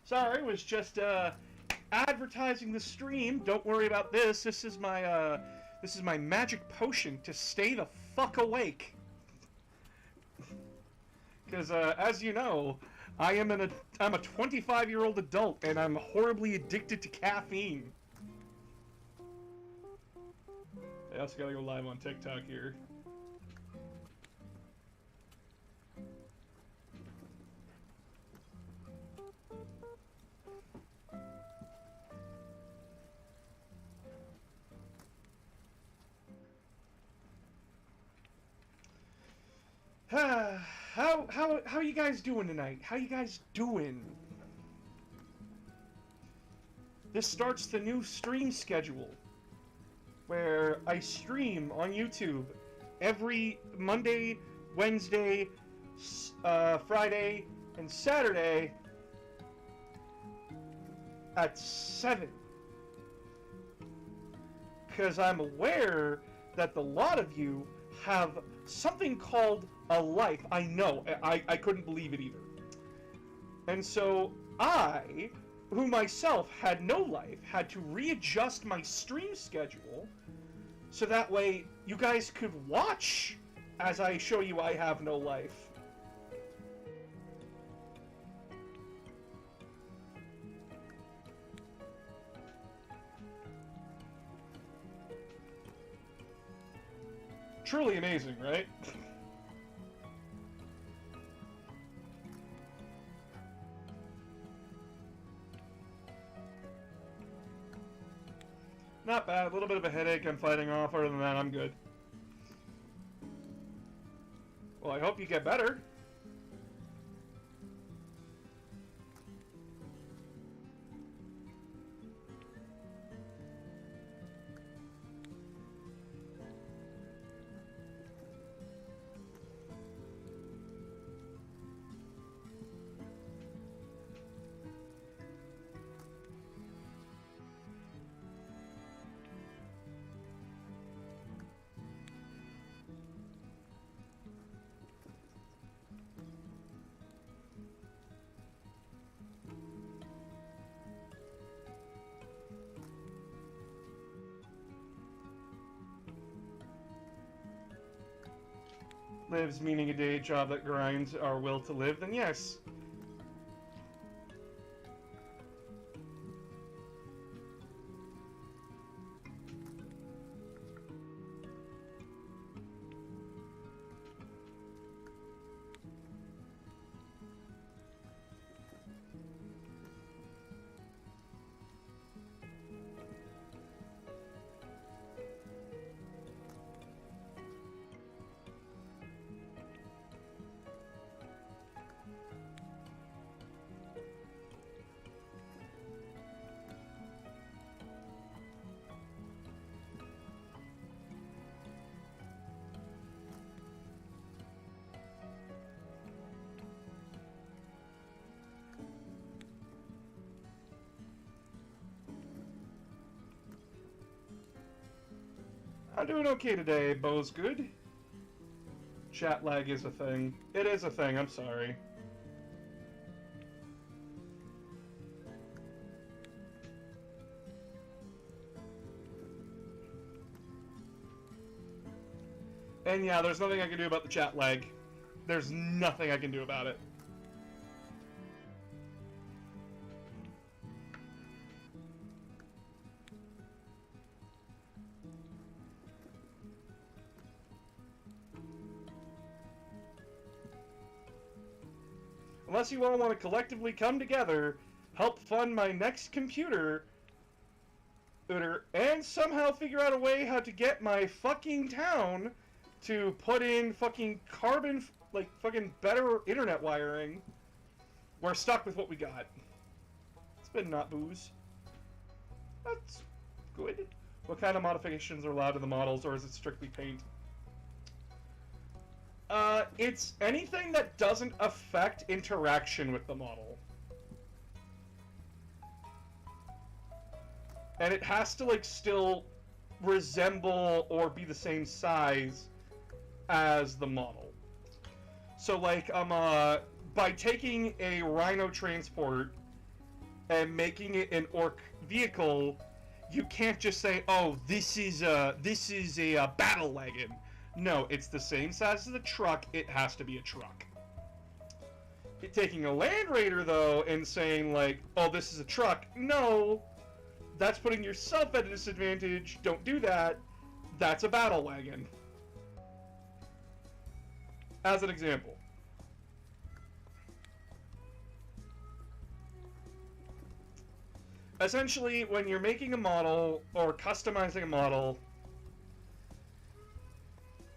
Sorry, was just advertising the stream. Don't worry about this. This is my magic potion to stay the fuck awake. Because as you know, I'm a 25-year-old adult and I'm horribly addicted to caffeine. I also gotta go live on TikTok here. How you guys doing tonight? How you guys doing? This starts the new stream schedule, where I stream on YouTube every Monday, Wednesday, Friday, and Saturday at 7. Because I'm aware that a lot of you have something called a life. I know. I couldn't believe it either. And so I, who myself had no life, had to readjust my stream schedule so that way you guys could watch as I show you I have no life. Truly amazing, right? Not bad. A little bit of a headache I'm fighting off. Other than that, I'm good. Well, I hope you get better. Lives meaning a day job that grinds our will to live, then yes. I'm doing okay today, Bo's good. Chat lag is a thing. It is a thing, I'm sorry. And yeah, there's nothing I can do about the chat lag. There's nothing I can do about it. Unless you all want to collectively come together, help fund my next computer, and somehow figure out a way how to get my fucking town to put in fucking carbon, like, fucking better internet wiring, we're stuck with what we got. It's been not booze. That's good. What kind of modifications are allowed to the models, or is it strictly paint? It's anything that doesn't affect interaction with the model. And it has to, like, still resemble or be the same size as the model. So, like, by taking a Rhino transport and making it an orc vehicle, you can't just say, "Oh, this is a battle wagon." No, it's the same size as the truck. It has to be a truck. Taking a Land Raider though and saying like, "Oh, this is a truck," no, that's putting yourself at a disadvantage. Don't do that. That's a battle wagon. As an example. Essentially, when you're making a model or customizing a model,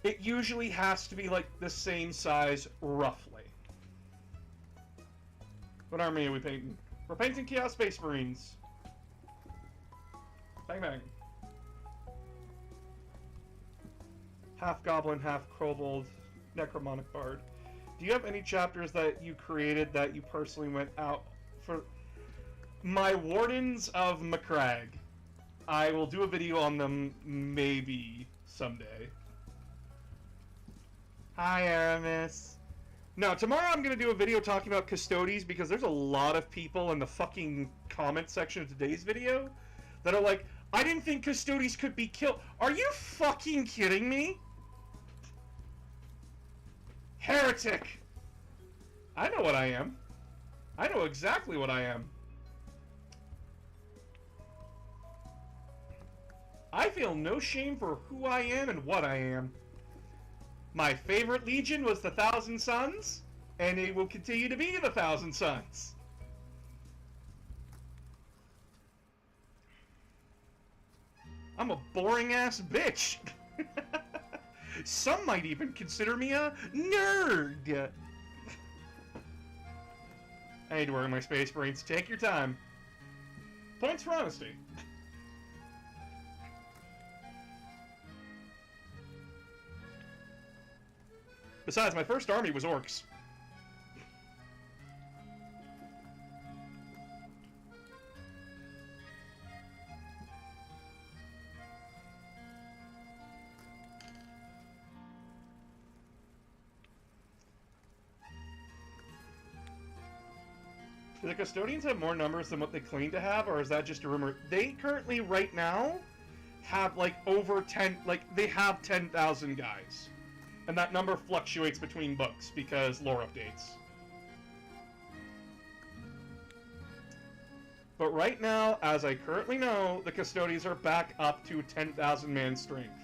it usually has to be like the same size, roughly. What army are we painting? We're painting Chaos Space Marines. Bang bang. Half Goblin, half Kobold, Necromonic Bard. Do you have any chapters that you created that you personally went out for? My Wardens of Macragge. I will do a video on them maybe someday. Hi, Aramis. No, tomorrow I'm going to do a video talking about Custodes because there's a lot of people in the fucking comment section of today's video that are like, I didn't think Custodes could be killed. Are you fucking kidding me? Heretic! I know what I am. I know exactly what I am. I feel no shame for who I am and what I am. My favorite legion was the Thousand Sons, and it will continue to be the Thousand Sons. I'm a boring-ass bitch. Some might even consider me a nerd. I need to work on my Space Marines. Take your time. Points for honesty. Besides, my first army was orcs. Do the Custodians have more numbers than what they claim to have, or is that just a rumor? They currently, right now, have like over 10, like they have 10,000 guys. And that number fluctuates between books because lore updates. But right now, as I currently know, the Custodians are back up to 10,000 man strength.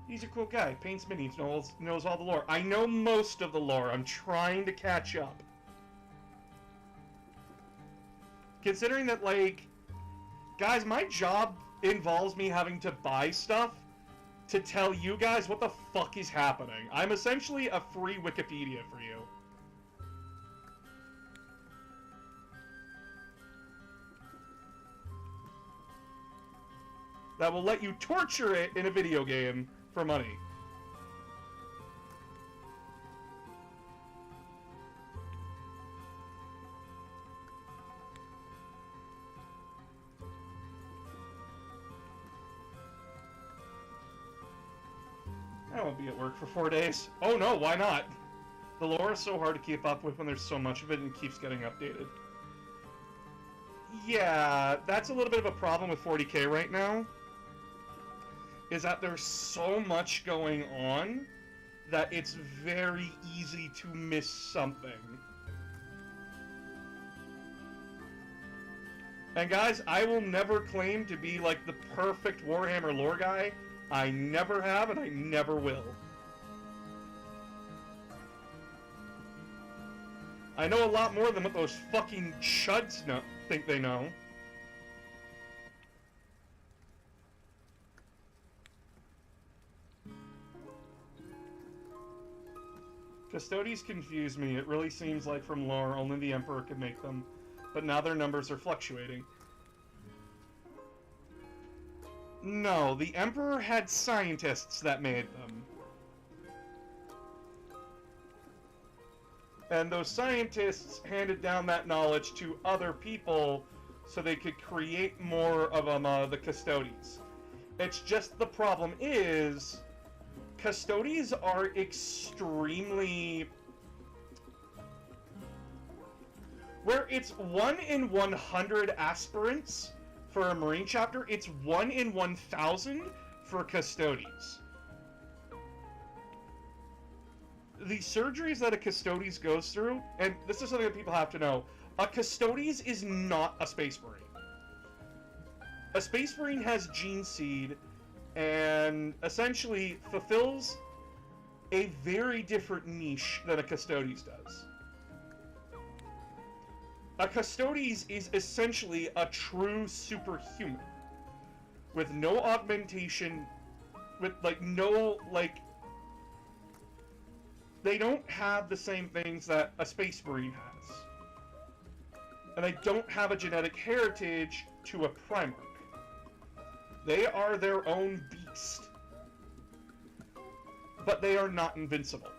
He's a cool guy. Paints minis, knows all the lore. I know most of the lore. I'm trying to catch up. Considering that, like, guys, my job involves me having to buy stuff to tell you guys what the fuck is happening. I'm essentially a free Wikipedia for you. That will let you torture it in a video game for money. I won't be at work for 4 days. Oh no, why not? The lore is so hard to keep up with when there's so much of it and it keeps getting updated. Yeah, that's a little bit of a problem with 40k right now. Is that there's so much going on that it's very easy to miss something. And guys, I will never claim to be like the perfect Warhammer lore guy. I never have and I never will. I know a lot more than what those fucking chuds think they know. Custodes confuse me. It really seems like from lore, only the Emperor could make them. But now their numbers are fluctuating. No, the Emperor had scientists that made them. And those scientists handed down that knowledge to other people so they could create more of the Custodes. It's just the problem is, Custodes are extremely... Where it's 1 in 100 aspirants for a Marine chapter, it's 1 in 1,000 for Custodes. The surgeries that a Custodes goes through, and this is something that people have to know, a Custodes is not a Space Marine. A Space Marine has Gene Seed, and essentially fulfills a very different niche than a Custodes does. A Custodes is essentially a true superhuman, with no augmentation, with, like, no, like... They don't have the same things that a Space Marine has. And they don't have a genetic heritage to a Primarch. They are their own beast. But they are not invincible.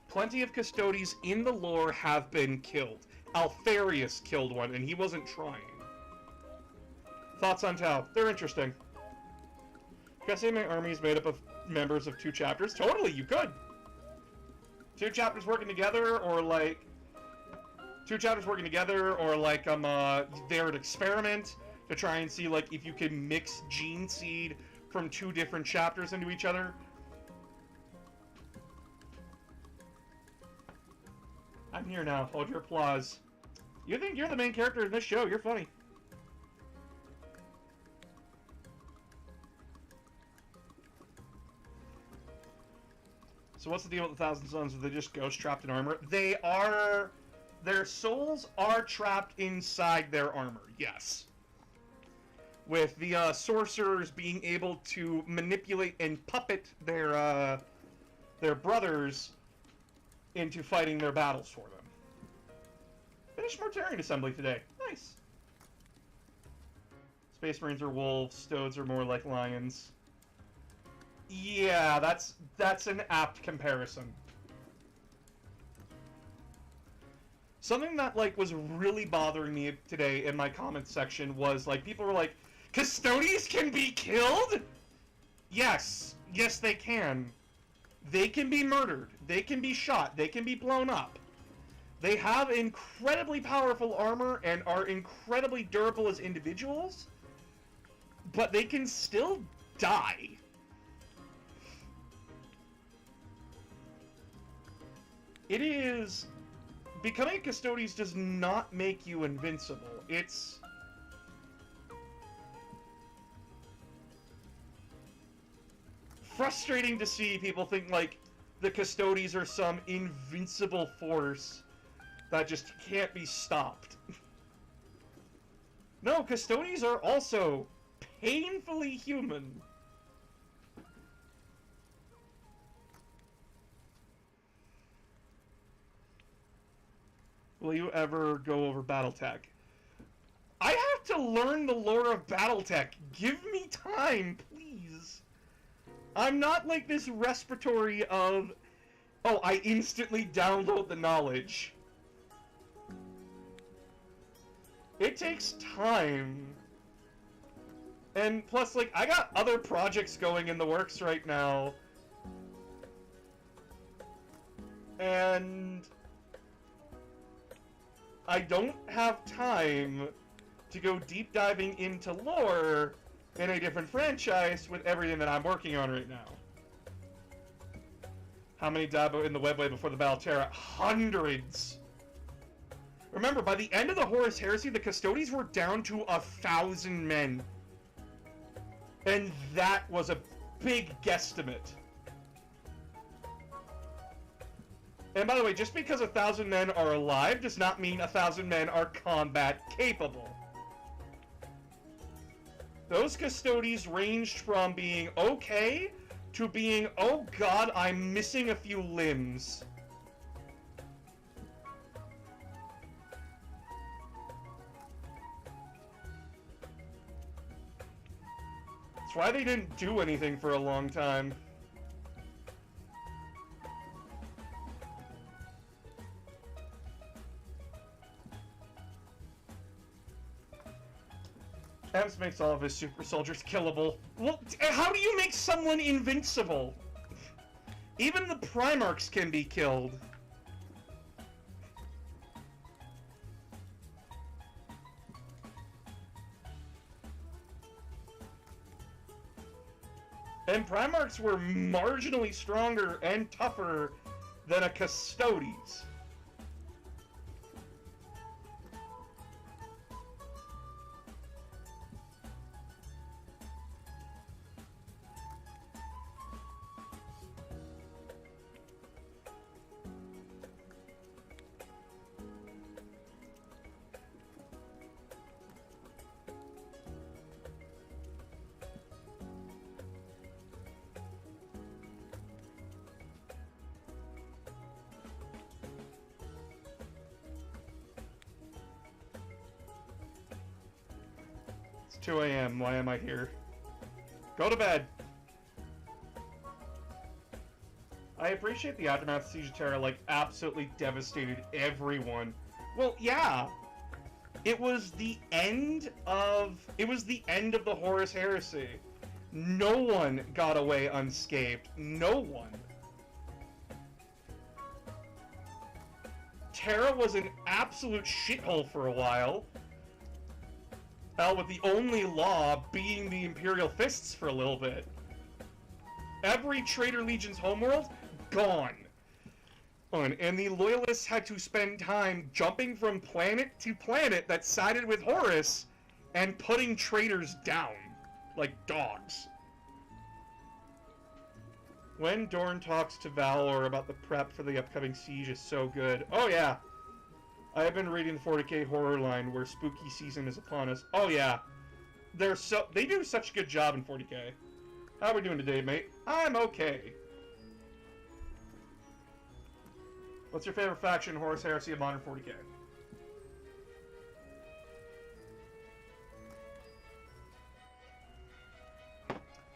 Plenty of Custodes in the lore have been killed. Alfarius killed one, and he wasn't trying. Thoughts on Tau? They're interesting. Could I say my army is made up of members of 2 chapters? Totally, you could! 2 chapters working together, or like... 2 chapters working together, or like, they're an experiment to try and see, like, if you can mix Gene Seed from 2 different chapters into each other. I'm here now. Hold your applause. You think you're the main character in this show. You're funny. So what's the deal with the Thousand Sons? Are they just ghosts trapped in armor? They are... Their souls are trapped inside their armor, yes. With the sorcerers being able to manipulate and puppet their brothers into fighting their battles for them. Finished Mortarian assembly today. Nice. Space Marines are wolves. Stodes are more like lions. Yeah, that's an apt comparison. Something that, like, was really bothering me today in my comments section was, like, people were like, Custodes can be killed? Yes. Yes, they can. They can be murdered. They can be shot. They can be blown up. They have incredibly powerful armor and are incredibly durable as individuals, but they can still die. It is... Becoming a Custodes does not make you invincible. It's... frustrating to see people think, like, the Custodes are some invincible force that just can't be stopped. No, Custodes are also painfully human. Will you ever go over Battletech? I have to learn the lore of Battletech. Give me time, please. I'm not like this respiratory of, oh, I instantly download the knowledge. It takes time. And plus, like, I got other projects going in the works right now. And I don't have time to go deep diving into lore in a different franchise with everything that I'm working on right now. How many died in the Webway before the Battle of Terra? Hundreds! Remember, by the end of the Horus Heresy, the Custodes were down to 1,000 men. And that was a big guesstimate. And by the way, just because 1,000 men are alive does not mean 1,000 men are combat capable. Those Custodes ranged from being okay to being, oh god, I'm missing a few limbs. That's why they didn't do anything for a long time. Horus makes all of his super soldiers killable. Well, how do you make someone invincible? Even the Primarchs can be killed. And Primarchs were marginally stronger and tougher than a Custodes. It's 2 a.m. Why am I here? Go to bed. I appreciate the aftermath of Siege of Terra, like, absolutely devastated everyone. Well, yeah. It was the end of the Horus Heresy. No one got away unscathed. No one. Terra was an absolute shithole for a while. Hell, with the only law being the Imperial Fists for a little bit. Every Traitor Legion's homeworld, gone. And the Loyalists had to spend time jumping from planet to planet that sided with Horus and putting traitors down. Like dogs. When Dorn talks to Valor about the prep for the upcoming siege is so good. Oh yeah. I have been reading the 40k horror line where spooky season is upon us. Oh yeah. They do such a good job in 40k. How are we doing today, mate? I'm okay. What's your favorite faction in Horus Heresy of Modern 40k?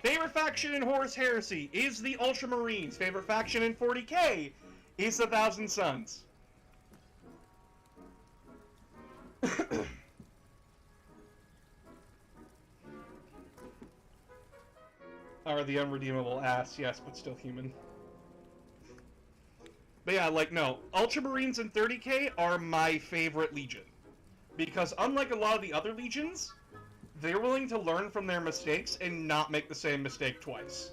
Favorite faction in Horus Heresy is the Ultramarines. Favorite faction in 40k is the Thousand Sons. Are the unredeemable ass, yes, but still human. But yeah, like, no. Ultramarines in 30k are my favorite legion. Because unlike a lot of the other legions, they're willing to learn from their mistakes and not make the same mistake twice.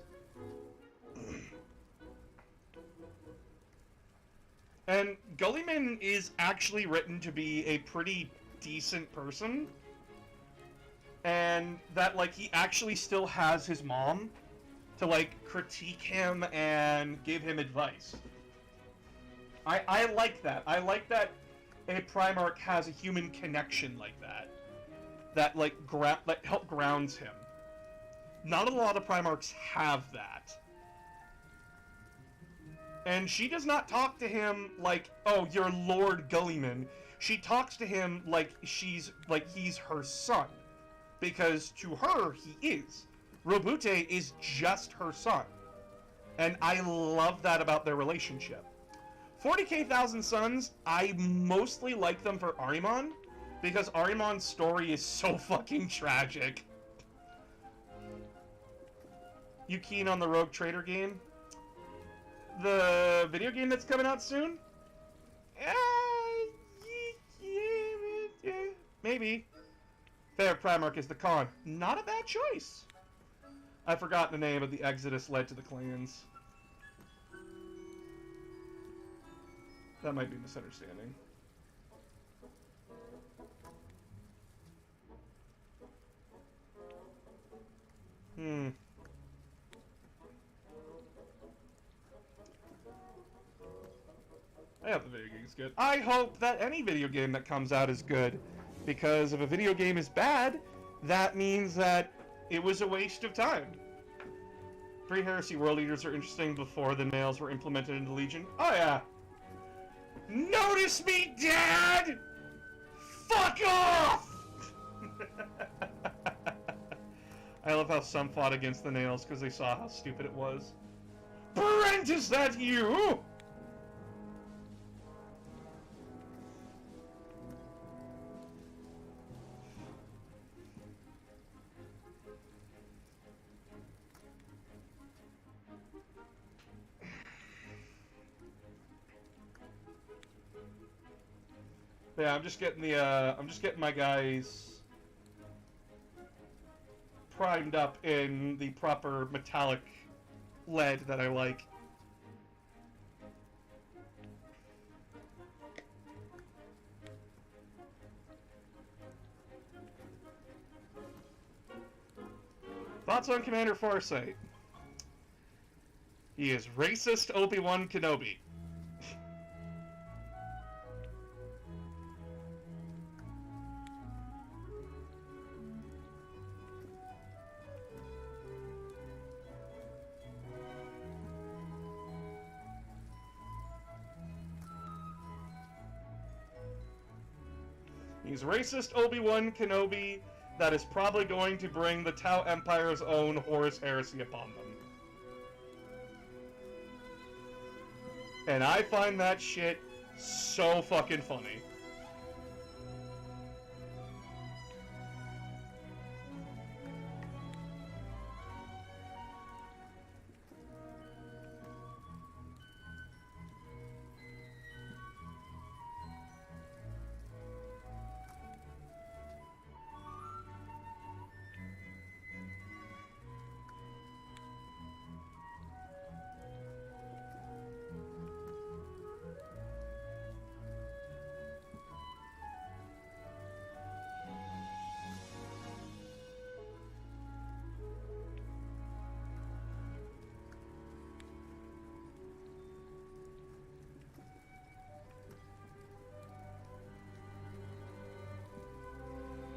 And Gulliman is actually written to be a pretty decent person. And that, like, he actually still has his mom to, like, critique him and give him advice. I like that. I like that a Primarch has a human connection like that. That, like, help grounds him. Not a lot of Primarchs have that. And she does not talk to him like, oh, you're Lord Gulliman. She talks to him like he's her son. Because to her, he is. Roboute is just her son. And I love that about their relationship. 40k Thousand Sons, I mostly like them for Ahriman, because Ahriman's story is so fucking tragic. You keen on the Rogue Trader game? The video game that's coming out soon? Maybe. Favorite Primarch is the Khan. Not a bad choice. I've forgotten the name, but the Exodus led to the clans. That might be a misunderstanding. I hope the video game's good. I hope that any video game that comes out is good. Because if a video game is bad, that means that it was a waste of time. Pre-Heresy World Eaters are interesting before the males were implemented into Legion. Oh yeah. Notice me, Dad! Fuck off! I love how some fought against the nails because they saw how stupid it was. Brent, is that you? Yeah, I'm just getting the, I'm just getting my guys primed up in the proper metallic lead that I like. Thoughts on Commander Farsight? He is racist Obi-Wan Kenobi. He's racist Obi-Wan Kenobi that is probably going to bring the Tau Empire's own Horus Heresy upon them. And I find that shit so fucking funny.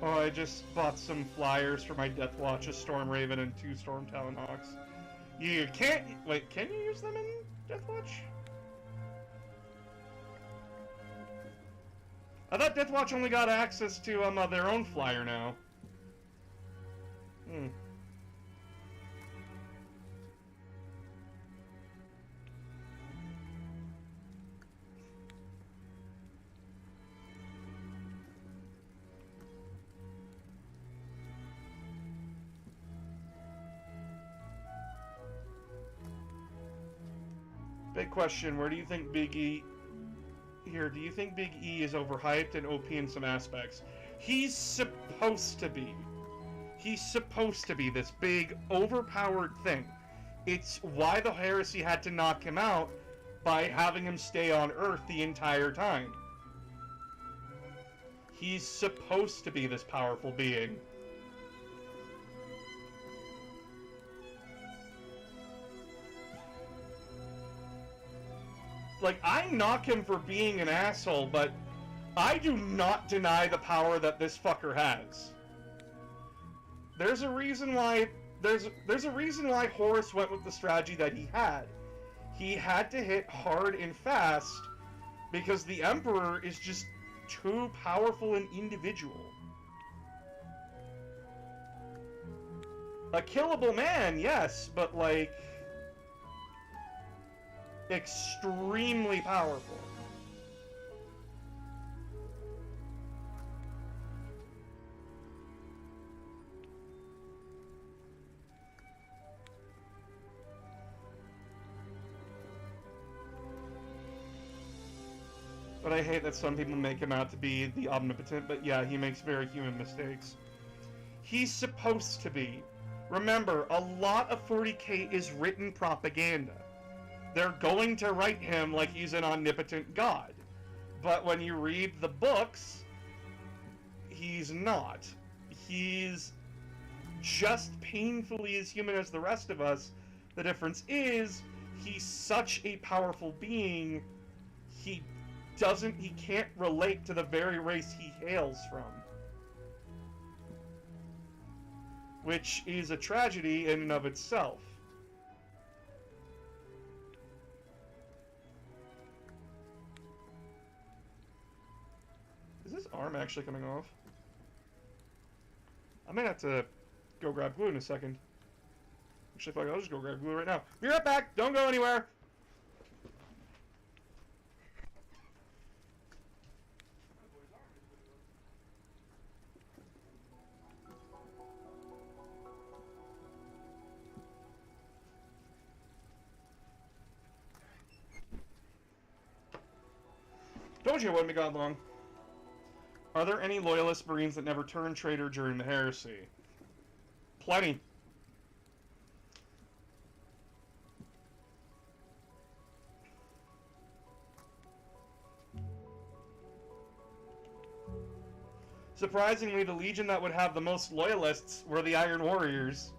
Oh, I just bought some flyers for my Death Watch, a Storm Raven and 2 Storm Talonhawks. You can't... Wait, can you use them in Death Watch? I thought Death Watch only got access to their own flyer now. Hmm. Big question, where do you think Big E... Here, do you think Big E is overhyped and OP in some aspects? He's supposed to be. He's supposed to be this big, overpowered thing. It's why the Heresy had to knock him out by having him stay on Earth the entire time. He's supposed to be this powerful being. Like, I knock him for being an asshole, but I do not deny the power that this fucker has. There's a reason why there's a reason why Horus went with the strategy that he had. He had to hit hard and fast because the Emperor is just too powerful an individual. A killable man, yes, but like extremely powerful. But I hate that some people make him out to be the omnipotent, but yeah, he makes very human mistakes. He's supposed to be. Remember, a lot of 40k is written propaganda. They're going to write him like he's an omnipotent god. But when you read the books, he's not. He's just painfully as human as the rest of us. The difference is, he's such a powerful being, he can't relate to the very race he hails from. Which is a tragedy in and of itself. Is this arm actually coming off? I might have to go grab glue in a second. Actually, fuck, I'll just go grab glue right now. Be right back! Don't go anywhere! Told you it wouldn't be gone long. Are there any loyalist Marines that never turned traitor during the heresy? Plenty. Surprisingly, the legion that would have the most loyalists were the Iron Warriors.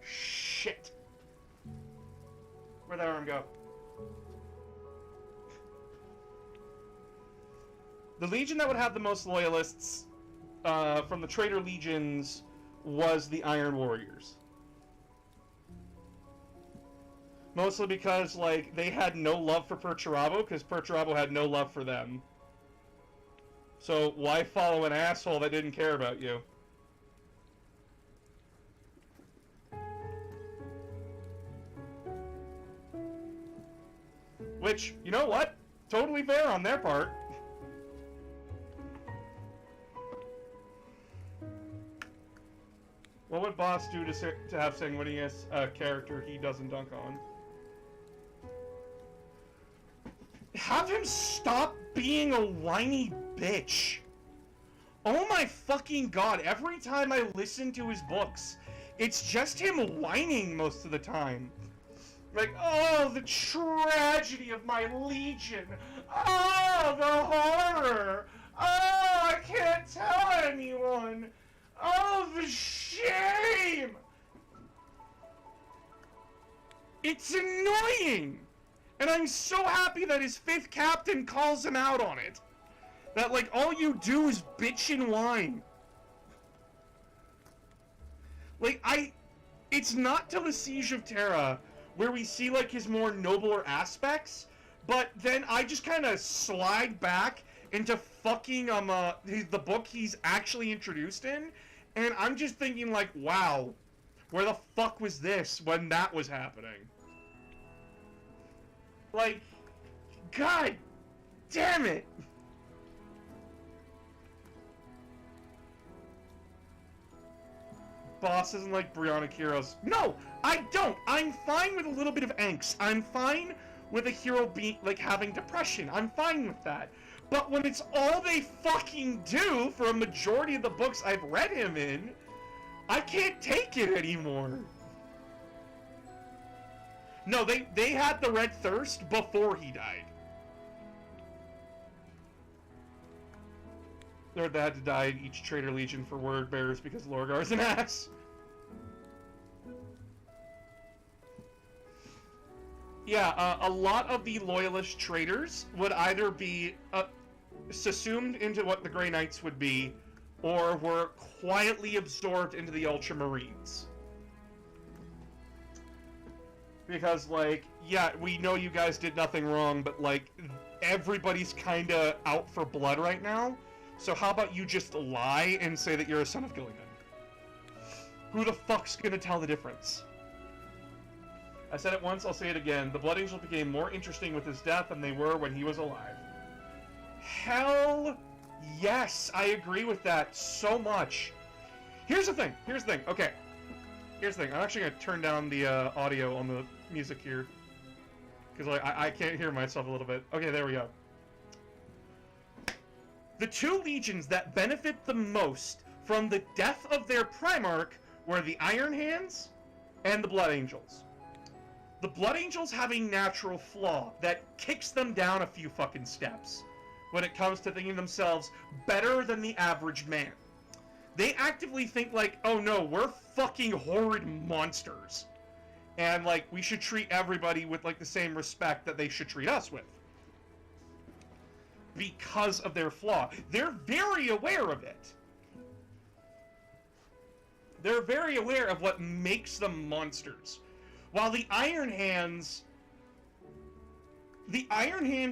Shit. Where'd that arm go? The legion that would have the most loyalists from the traitor legions was the Iron Warriors. Mostly because, like, they had no love for Perturabo, because Perturabo had no love for them. So, why follow an asshole that didn't care about you? Which, you know what? Totally fair on their part. What would Boss do to have Sanguinius a character he doesn't dunk on? Have him stop being a whiny bitch. Oh my fucking god, every time I listen to his books, it's just him whining most of the time. Like, oh, the tragedy of my legion. Oh, the horror. Oh, I can't tell anyone. Oh, the shame. It's annoying. And I'm so happy that his 5th captain calls him out on it. That, like, all you do is bitch and whine. Like, it's not till the Siege of Terra where we see, like, his more nobler aspects, but then I just kind of slide back into fucking, the book he's actually introduced in, and I'm just thinking, like, wow, where the fuck was this when that was happening? Like, god damn it! Boss isn't like Brianna Heroes. No, I don't. I'm fine with a little bit of angst. I'm fine with a hero being, like, having depression. I'm fine with that. But when it's all they fucking do for a majority of the books I've read him in, I can't take it anymore. No, they had the Red Thirst before he died. Or they had to die in each traitor legion for word bearers because Lorgar's an ass. Yeah, a lot of the loyalist traitors would either be subsumed into what the Grey Knights would be, or were quietly absorbed into the Ultramarines. Because, like, yeah, we know you guys did nothing wrong, but, like, everybody's kinda out for blood right now. So how about you just lie and say that you're a son of Gilligan? Who the fuck's gonna tell the difference? I said it once, I'll say it again. The Blood Angel became more interesting with his death than they were when he was alive. Hell yes, I agree with that so much. Here's the thing, okay. Here's the thing, I'm actually gonna turn down the audio on the music here. Because, like, I can't hear myself a little bit. Okay, there we go. The two legions that benefit the most from the death of their Primarch were the Iron Hands and the Blood Angels. The Blood Angels have a natural flaw that kicks them down a few fucking steps when it comes to thinking themselves better than the average man. They actively think, like, oh no, we're fucking horrid monsters. And, like, we should treat everybody with, like, the same respect that they should treat us with. Because of their flaw. They're very aware of it. They're very aware of what makes them monsters. While the Iron Hands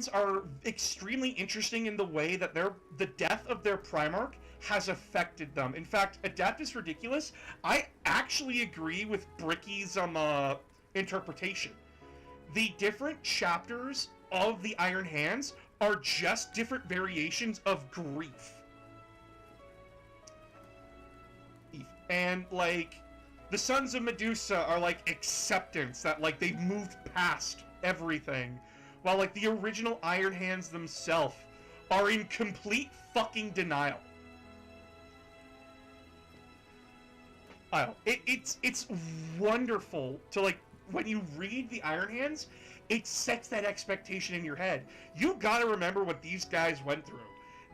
are extremely interesting in the way that the death of their Primarch has affected them. In fact, Adeptus Ridiculus, I actually agree with Bricky's interpretation. The different chapters of the Iron Hands are just different variations of grief. And, like, the Sons of Medusa are, like, acceptance, that, like, they've moved past everything. while like the original Iron Hands themselves are in complete fucking denial. I don't know. It's wonderful to, like, when you read the Iron Hands, it sets that expectation in your head. You gotta remember what these guys went through.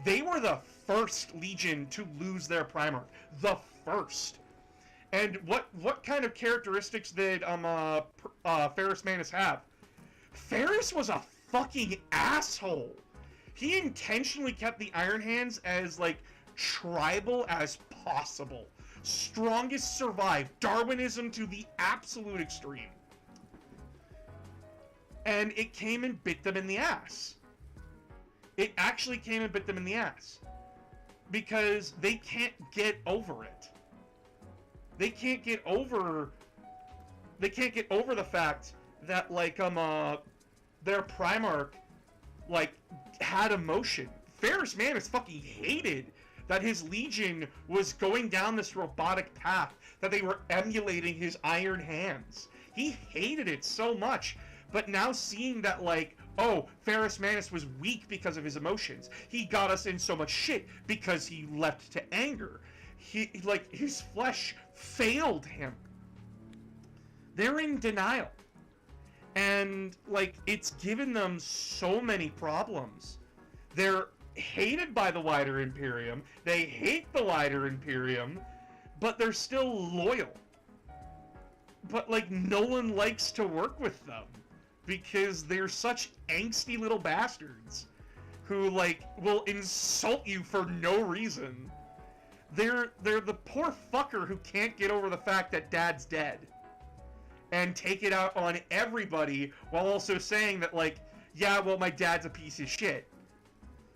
They were the first Legion to lose their Primarch. The first. And what kind of characteristics did Ferrus Manus have? Ferrus was a fucking asshole. He intentionally kept the Iron Hands as, like, tribal as possible. Strongest survive. Darwinism to the absolute extreme. And it came and bit them in the ass. It actually came and bit them in the ass. Because they can't get over it. They can't get over the fact that, like, their Primarch, like, had emotion. Ferrus Manus fucking hated that his Legion was going down this robotic path, that they were emulating his Iron Hands. He hated it so much, but now seeing that, like, oh, Ferrus Manus was weak because of his emotions. He got us in so much shit because he leapt to anger. His flesh failed him. They're in denial. And, like, it's given them so many problems. They're hated by the wider Imperium. They hate the wider Imperium, but they're still loyal. But, like, no one likes to work with them because they're such angsty little bastards who, like, will insult you for no reason. They're the poor fucker who can't get over the fact that dad's dead and take it out on everybody while also saying that, like, yeah, well, my dad's a piece of shit.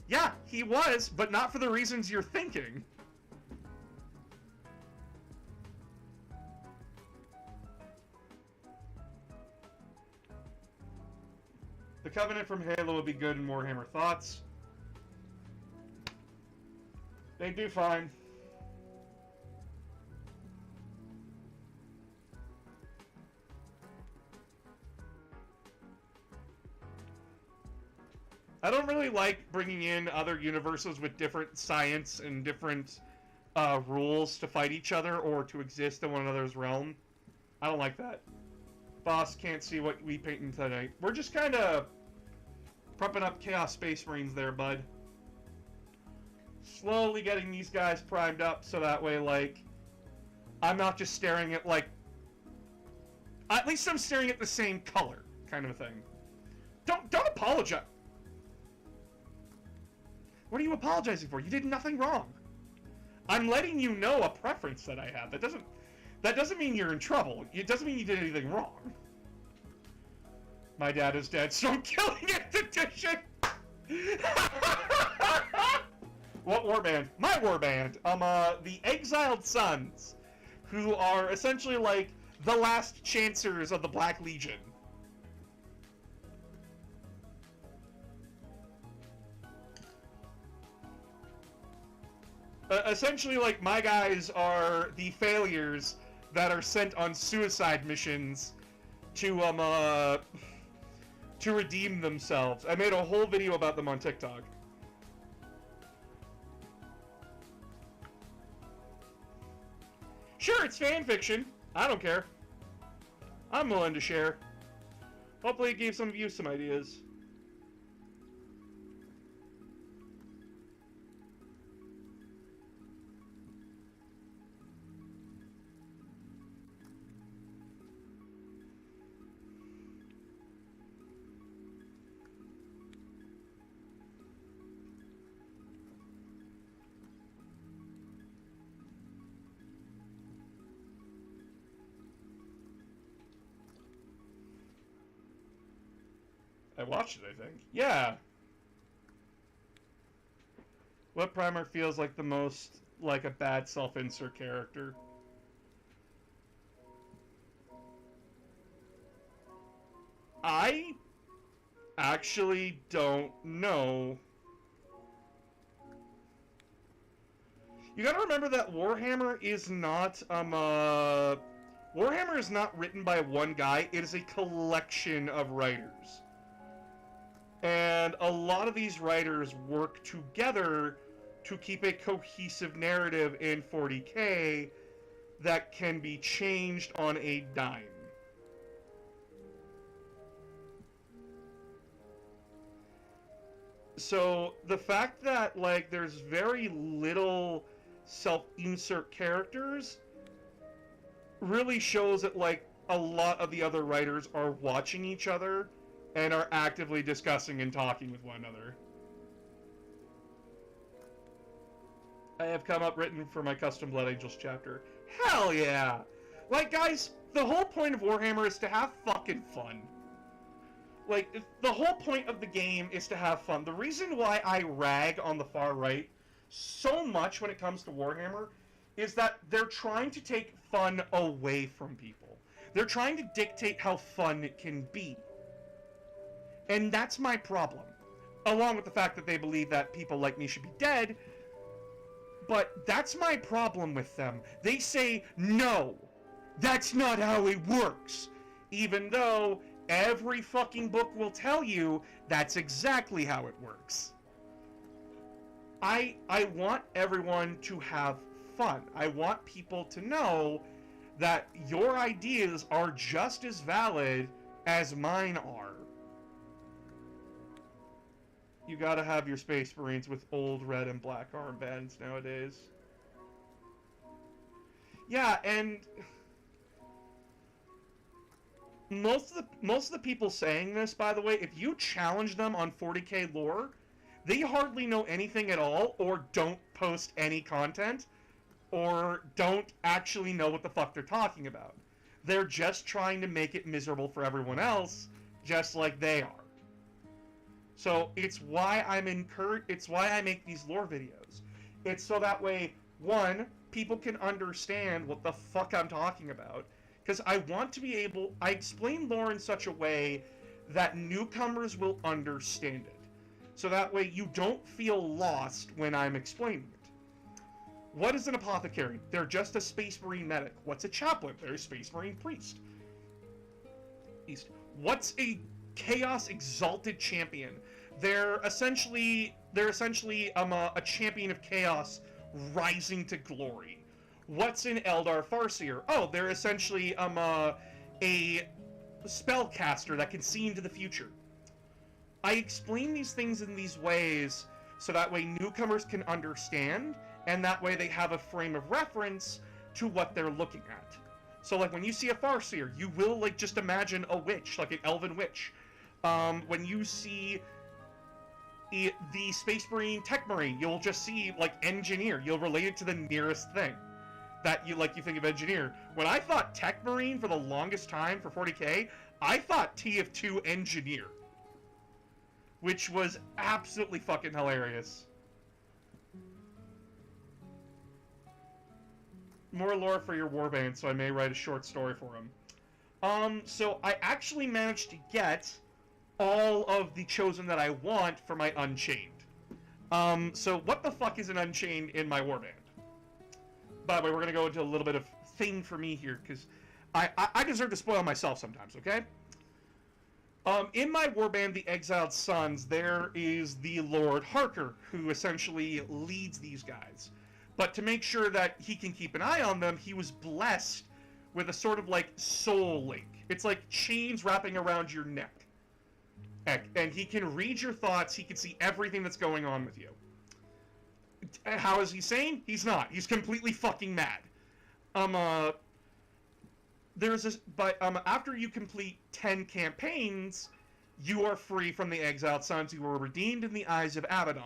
Yeah, he was, but not for the reasons you're thinking. The Covenant from Halo would be good in Warhammer Thoughts. They do fine. I don't really like bringing in other universes with different science and different rules to fight each other or to exist in one another's realm. I don't like that. Boss can't see what we painting tonight. We're just kind of prepping up Chaos Space Marines there, bud. Slowly getting these guys primed up so that way, like, I'm not just staring at, like... At least I'm staring at the same color, kind of a thing. Don't apologize. What are you apologizing for? You did nothing wrong. I'm letting you know a preference that I have. That doesn't mean you're in trouble. It doesn't mean you did anything wrong. My dad is dead, so I'm killing Expedition! What warband? My warband. The Exiled Sons, who are essentially like the last chancers of the Black Legion. Essentially, like, my guys are the failures that are sent on suicide missions to redeem themselves. I made a whole video about them on TikTok. Sure, it's fan fiction. I don't care. I'm willing to share. Hopefully it gave some of you some ideas. I watched it, I think. Yeah. What primer feels like the most like a bad self-insert character? I actually don't know. You gotta remember that Warhammer is not, Warhammer is not written by one guy, it is a collection of writers. And a lot of these writers work together to keep a cohesive narrative in 40K that can be changed on a dime. So the fact that, like, there's very little self-insert characters really shows that, like, a lot of the other writers are watching each other and are actively discussing and talking with one another. I have come up written for my custom Blood Angels chapter. Hell yeah! Like, guys, the whole point of Warhammer is to have fucking fun. Like, the whole point of the game is to have fun. The reason why I rag on the far right so much when it comes to Warhammer is that they're trying to take fun away from people. They're trying to dictate how fun it can be. And that's my problem. Along with the fact that they believe that people like me should be dead. But that's my problem with them. They say, no, that's not how it works. Even though every fucking book will tell you that's exactly how it works. I want everyone to have fun. I want people to know that your ideas are just as valid as mine are. You gotta have your Space Marines with old red and black armbands nowadays. Yeah, and most of the people saying this, by the way, if you challenge them on 40K lore, they hardly know anything at all, or don't post any content, or don't actually know what the fuck they're talking about. They're just trying to make it miserable for everyone else, just like they are. So it's why it's why I make these lore videos. It's so that way, one, people can understand what the fuck I'm talking about. Because I want to be able... I explain lore in such a way that newcomers will understand it. So that way you don't feel lost when I'm explaining it. What is an apothecary? They're just a Space Marine medic. What's a chaplain? They're a Space Marine priest. What's a Chaos Exalted Champion? They're essentially a champion of Chaos rising to glory. What's an Eldar Farseer? Oh, they're essentially a spellcaster that can see into the future. I explain these things in these ways so that way newcomers can understand, and that way they have a frame of reference to what they're looking at. So, like, when you see a Farseer, you will, like, just imagine a witch, like an elven witch. When you see the Space Marine Tech Marine, you'll just see, like, engineer. You'll relate it to the nearest thing that you think of engineer. When I thought Tech Marine for the longest time for 40K, I thought TF2 engineer, which was absolutely fucking hilarious. More lore for your warband, so I may write a short story for him. So I actually managed to get all of the chosen that I want for my Unchained. So what the fuck is an Unchained in my warband? By the way, we're gonna go into a little bit of thing for me here, because I deserve to spoil myself sometimes, okay? In my warband, the Exiled Sons, there is the Lord Harker, who essentially leads these guys. But to make sure that he can keep an eye on them, he was blessed with a sort of, like, soul link. It's like chains wrapping around your neck. And he can read your thoughts, he can see everything that's going on with you. How is he sane? He's not. He's completely fucking mad. There's this, but after you complete 10 campaigns, you are free from the Exiled Sons. You are redeemed in the eyes of Abaddon,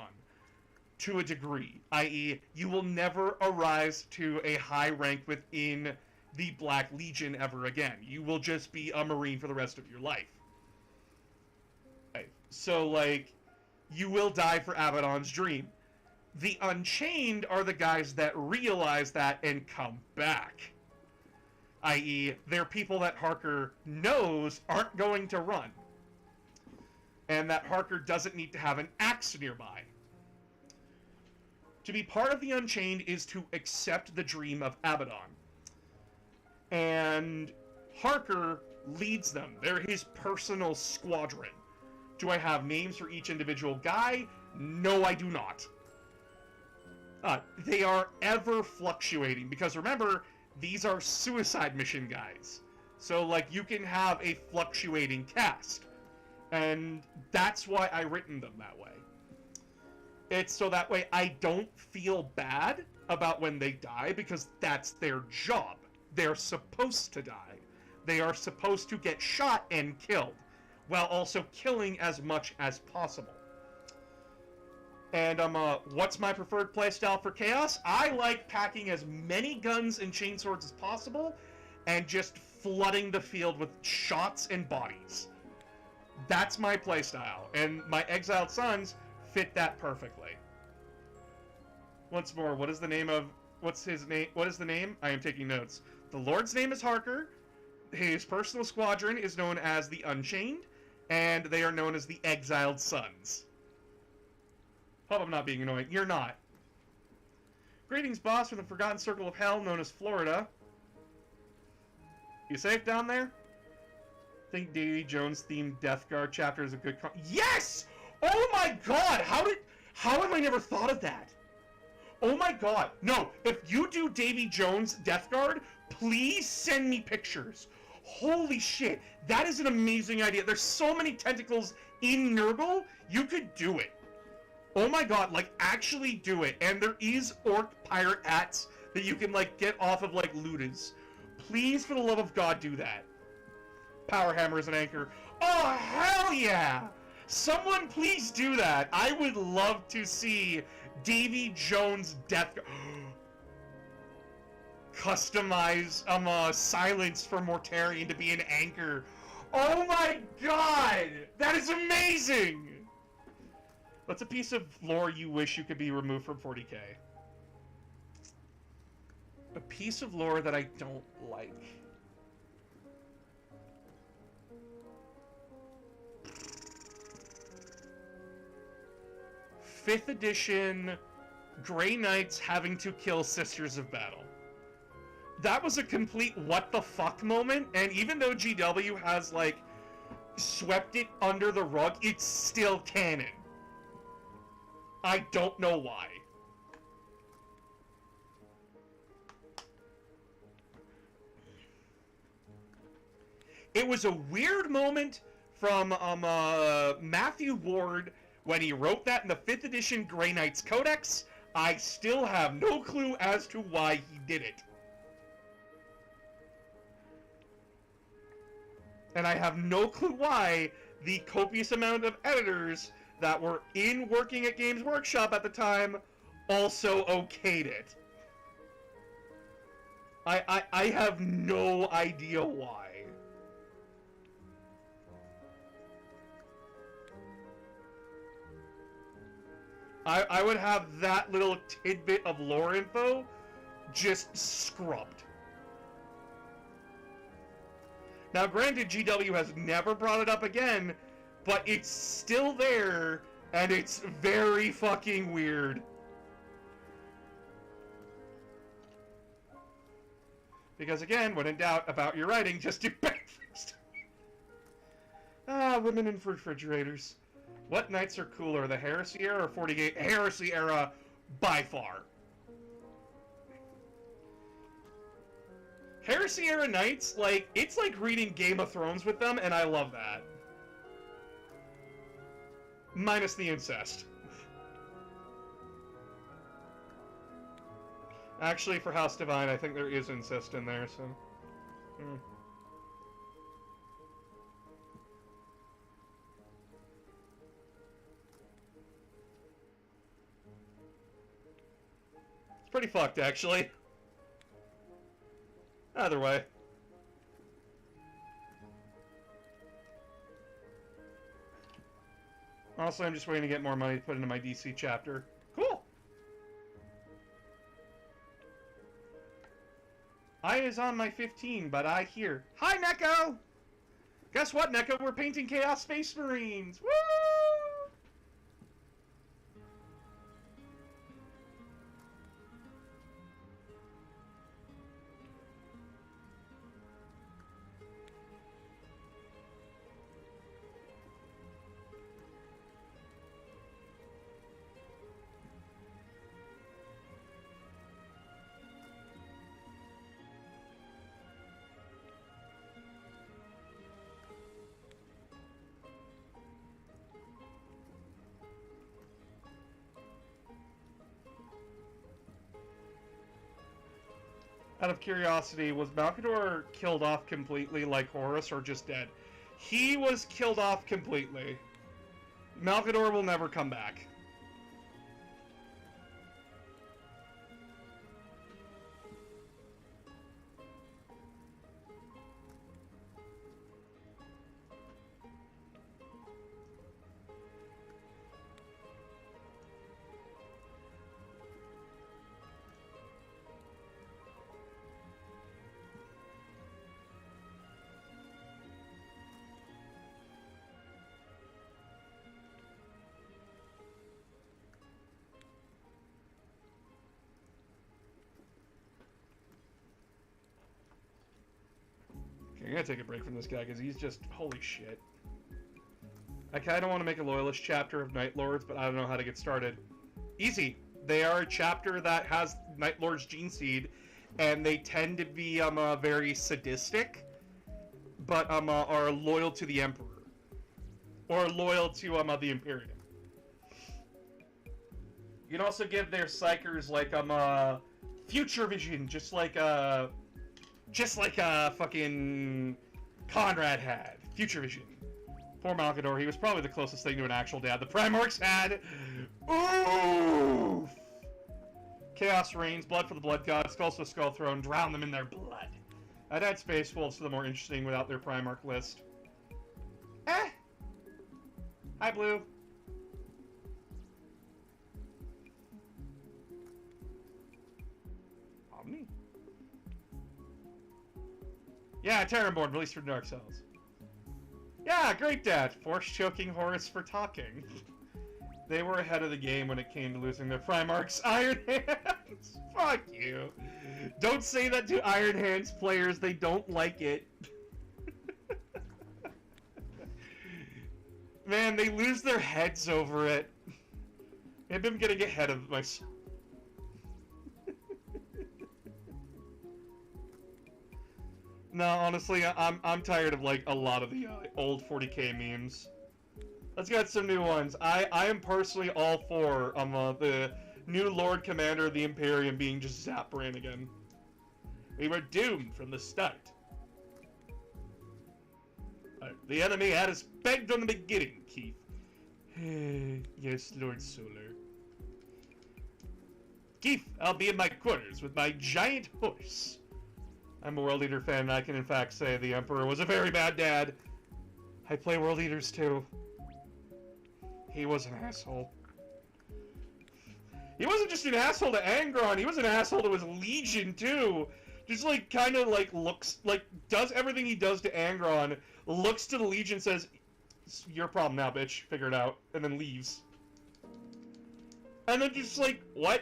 to a degree. I.e., you will never arise to a high rank within the Black Legion ever again. You will just be a Marine for the rest of your life. Okay. So, like, you will die for Abaddon's dream. The Unchained are the guys that realize that and come back. I.e., they're people that Harker knows aren't going to run. And that Harker doesn't need to have an axe nearby. To be part of the Unchained is to accept the dream of Abaddon. And Harker leads them. They're his personal squadron Do I have names for each individual guy? No, I do not. They are ever fluctuating, because remember, these are suicide mission guys. So, like, you can have a fluctuating cast. And that's why I written them that way. It's so that way I don't feel bad about when they die, because that's their job. They're supposed to die. They are supposed to get shot and killed, while also killing as much as possible. And what's my preferred playstyle for Chaos? I like packing as many guns and chainswords as possible, and just flooding the field with shots and bodies. That's my playstyle, and my Exiled Sons fit that perfectly. Once more, what is the name of... What's his name? What is the name? I am taking notes. The Lord's name is Harker. His personal squadron is known as the Unchained, and they are known as the Exiled Sons. Hope I'm not being annoying. You're not. Greetings, boss, from the Forgotten Circle of Hell, known as Florida. You safe down there? I think Davy Jones themed Death Guard chapter is a good Yes! Oh my god! How have I never thought of that? Oh my god. No, if you do Davy Jones Death Guard, please send me pictures. Holy shit. That is an amazing idea. There's so many tentacles in Nurgle, you could do it. Oh my god, like, actually do it. And there is orc pirate hats that you can, like, get off of, like, Ludas. Please, for the love of God, do that. Power Hammer is an anchor. Oh, hell yeah! Someone please do that. I would love to see Davy Jones Death... Customize, Silence for Mortarion to be an anchor. Oh my god! That is amazing! What's a piece of lore you wish you could be removed from 40k? A piece of lore that I don't like. Fifth edition Grey Knights having to kill Sisters of Battle. That was a complete what the fuck moment, and even though GW has, like, swept it under the rug, it's still canon. I don't know why. It was a weird moment from Matthew Ward when he wrote that in the 5th edition Grey Knights Codex. I still have no clue as to why he did it. And I have no clue why the copious amount of editors that were working at Games Workshop at the time also okayed it. I have no idea why. I would have that little tidbit of lore info just scrubbed. Now, granted, GW has never brought it up again, but it's still there, and it's very fucking weird. Because, again, when in doubt about your writing, just do bad things. Women in refrigerators. What knights are cooler, the Heresy era or 40k? Heresy era, by far. Heresy era knights, like, it's like reading Game of Thrones with them, and I love that. Minus the incest. Actually, for House Divine, I think there is incest in there, so... It's pretty fucked, actually. Either way. Also, I'm just waiting to get more money to put into my DC chapter. Cool! I is on my 15, but I hear... Hi, Neko! Guess what, Neko? We're painting Chaos Space Marines! Woo! Out of curiosity, was Malkador killed off completely like Horus, or just dead? He was killed off completely. Malkador will never come back. I gotta take a break from this guy because he's just holy shit. I kind of want to make a loyalist chapter of Night Lords, but I don't know how to get started. Easy. They are a chapter that has Night Lord's gene seed, and they tend to be very sadistic, but are loyal to the Emperor, or loyal to the Imperium. You can also give their psychers like future vision, just like fucking Conrad had. Future vision. Poor Malkador, he was probably the closest thing to an actual dad the Primarchs had. Oof! Chaos reigns, blood for the blood god, skulls for the skull throne, drown them in their blood. I'd add Space Wolves to the more interesting without their Primarch list. Hi, Blue. Omni? Yeah, Terranborn, released from Dark Cells. Yeah, great dad. Force choking Horus for talking. They were ahead of the game when it came to losing their Primarchs. Iron Hands! Fuck you. Don't say that to Iron Hands players. They don't like it. Man, they lose their heads over it. Maybe I'm getting ahead of myself. No, honestly, I'm tired of like a lot of the old 40k memes. Let's get some new ones. I am personally all for the new Lord Commander of the Imperium being just Zap Brannigan. We were doomed from the start. The enemy had us pegged from the beginning, Keith. Yes, Lord Solar. Keith, I'll be in my quarters with my giant horse. I'm a World Eater fan, and I can in fact say the Emperor was a very bad dad. I play World Eaters too. He was an asshole. He wasn't just an asshole to Angron, he was an asshole to his Legion too. Just like, kind of like looks, like does everything he does to Angron, looks to the Legion, says, "It's your problem now, bitch, figure it out," and then leaves. And then just like, what?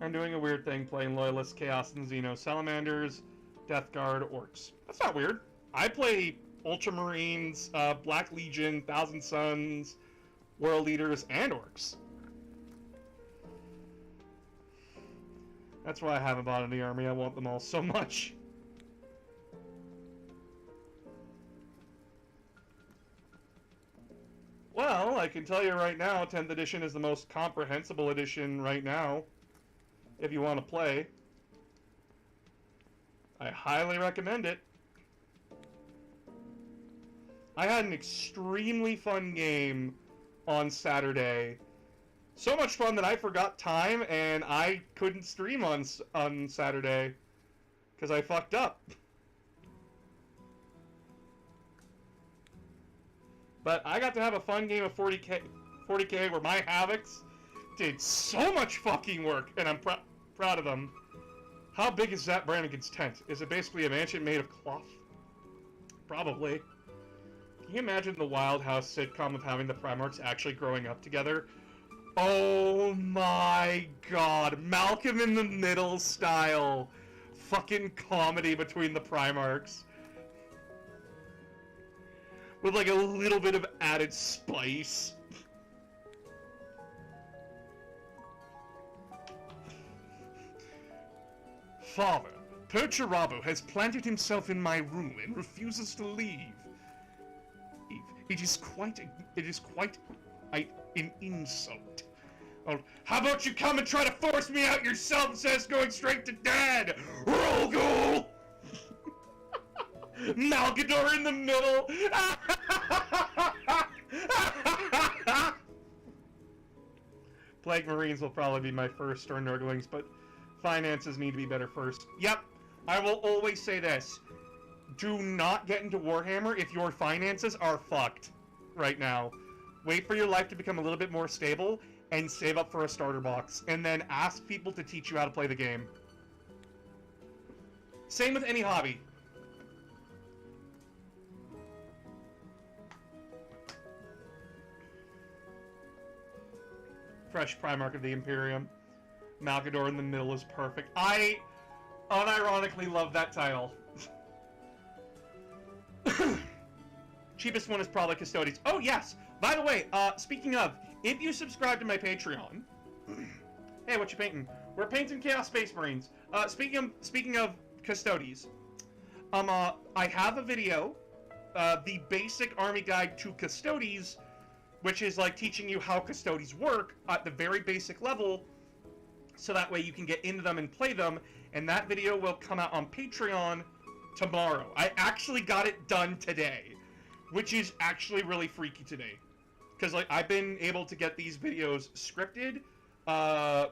I'm doing a weird thing playing Loyalist, Chaos, and Xeno. Salamanders, Death Guard, Orcs. That's not weird. I play Ultramarines, Black Legion, Thousand Suns, World Eaters, and Orcs. That's why I haven't bought any army. I want them all so much. Well, I can tell you right now, 10th edition is the most comprehensible edition right now. If you want to play, I highly recommend it. I had an extremely fun game on Saturday. So much fun that I forgot time and I couldn't stream on Saturday because I fucked up. But I got to have a fun game of 40k where my Havocs did so much fucking work, and I'm proud of them. How big is Zap Brannigan's tent? Is it basically a mansion made of cloth? Probably. Can you imagine the Wild House sitcom of having the Primarchs actually growing up together? Oh my god. Malcolm in the Middle style. Fucking comedy between the Primarchs. With like a little bit of added spice. Father, Perturabo has planted himself in my room and refuses to leave. It is quite an insult. Oh, how about you come and try to force me out yourself instead of going straight to Dad? Roll goal! Malgador in the middle! Plague Marines will probably be my first, or Nurglings, but finances need to be better first. Yep, I will always say this. Do not get into Warhammer if your finances are fucked right now. Wait for your life to become a little bit more stable and save up for a starter box, and then ask people to teach you how to play the game. Same with any hobby. Fresh Primarch of the Imperium. Malgador in the middle is perfect. I unironically love that title. Cheapest one is probably Custodes. Oh, yes! By the way, speaking of, if you subscribe to my Patreon... Hey, what you painting? We're painting Chaos Space Marines. Speaking of Custodes, I have a video, the basic army guide to Custodes, which is like teaching you how Custodes work at the very basic level, so that way you can get into them and play them, and that video will come out on Patreon tomorrow. I actually got it done today, which is actually really freaky today. Because like I've been able to get these videos scripted,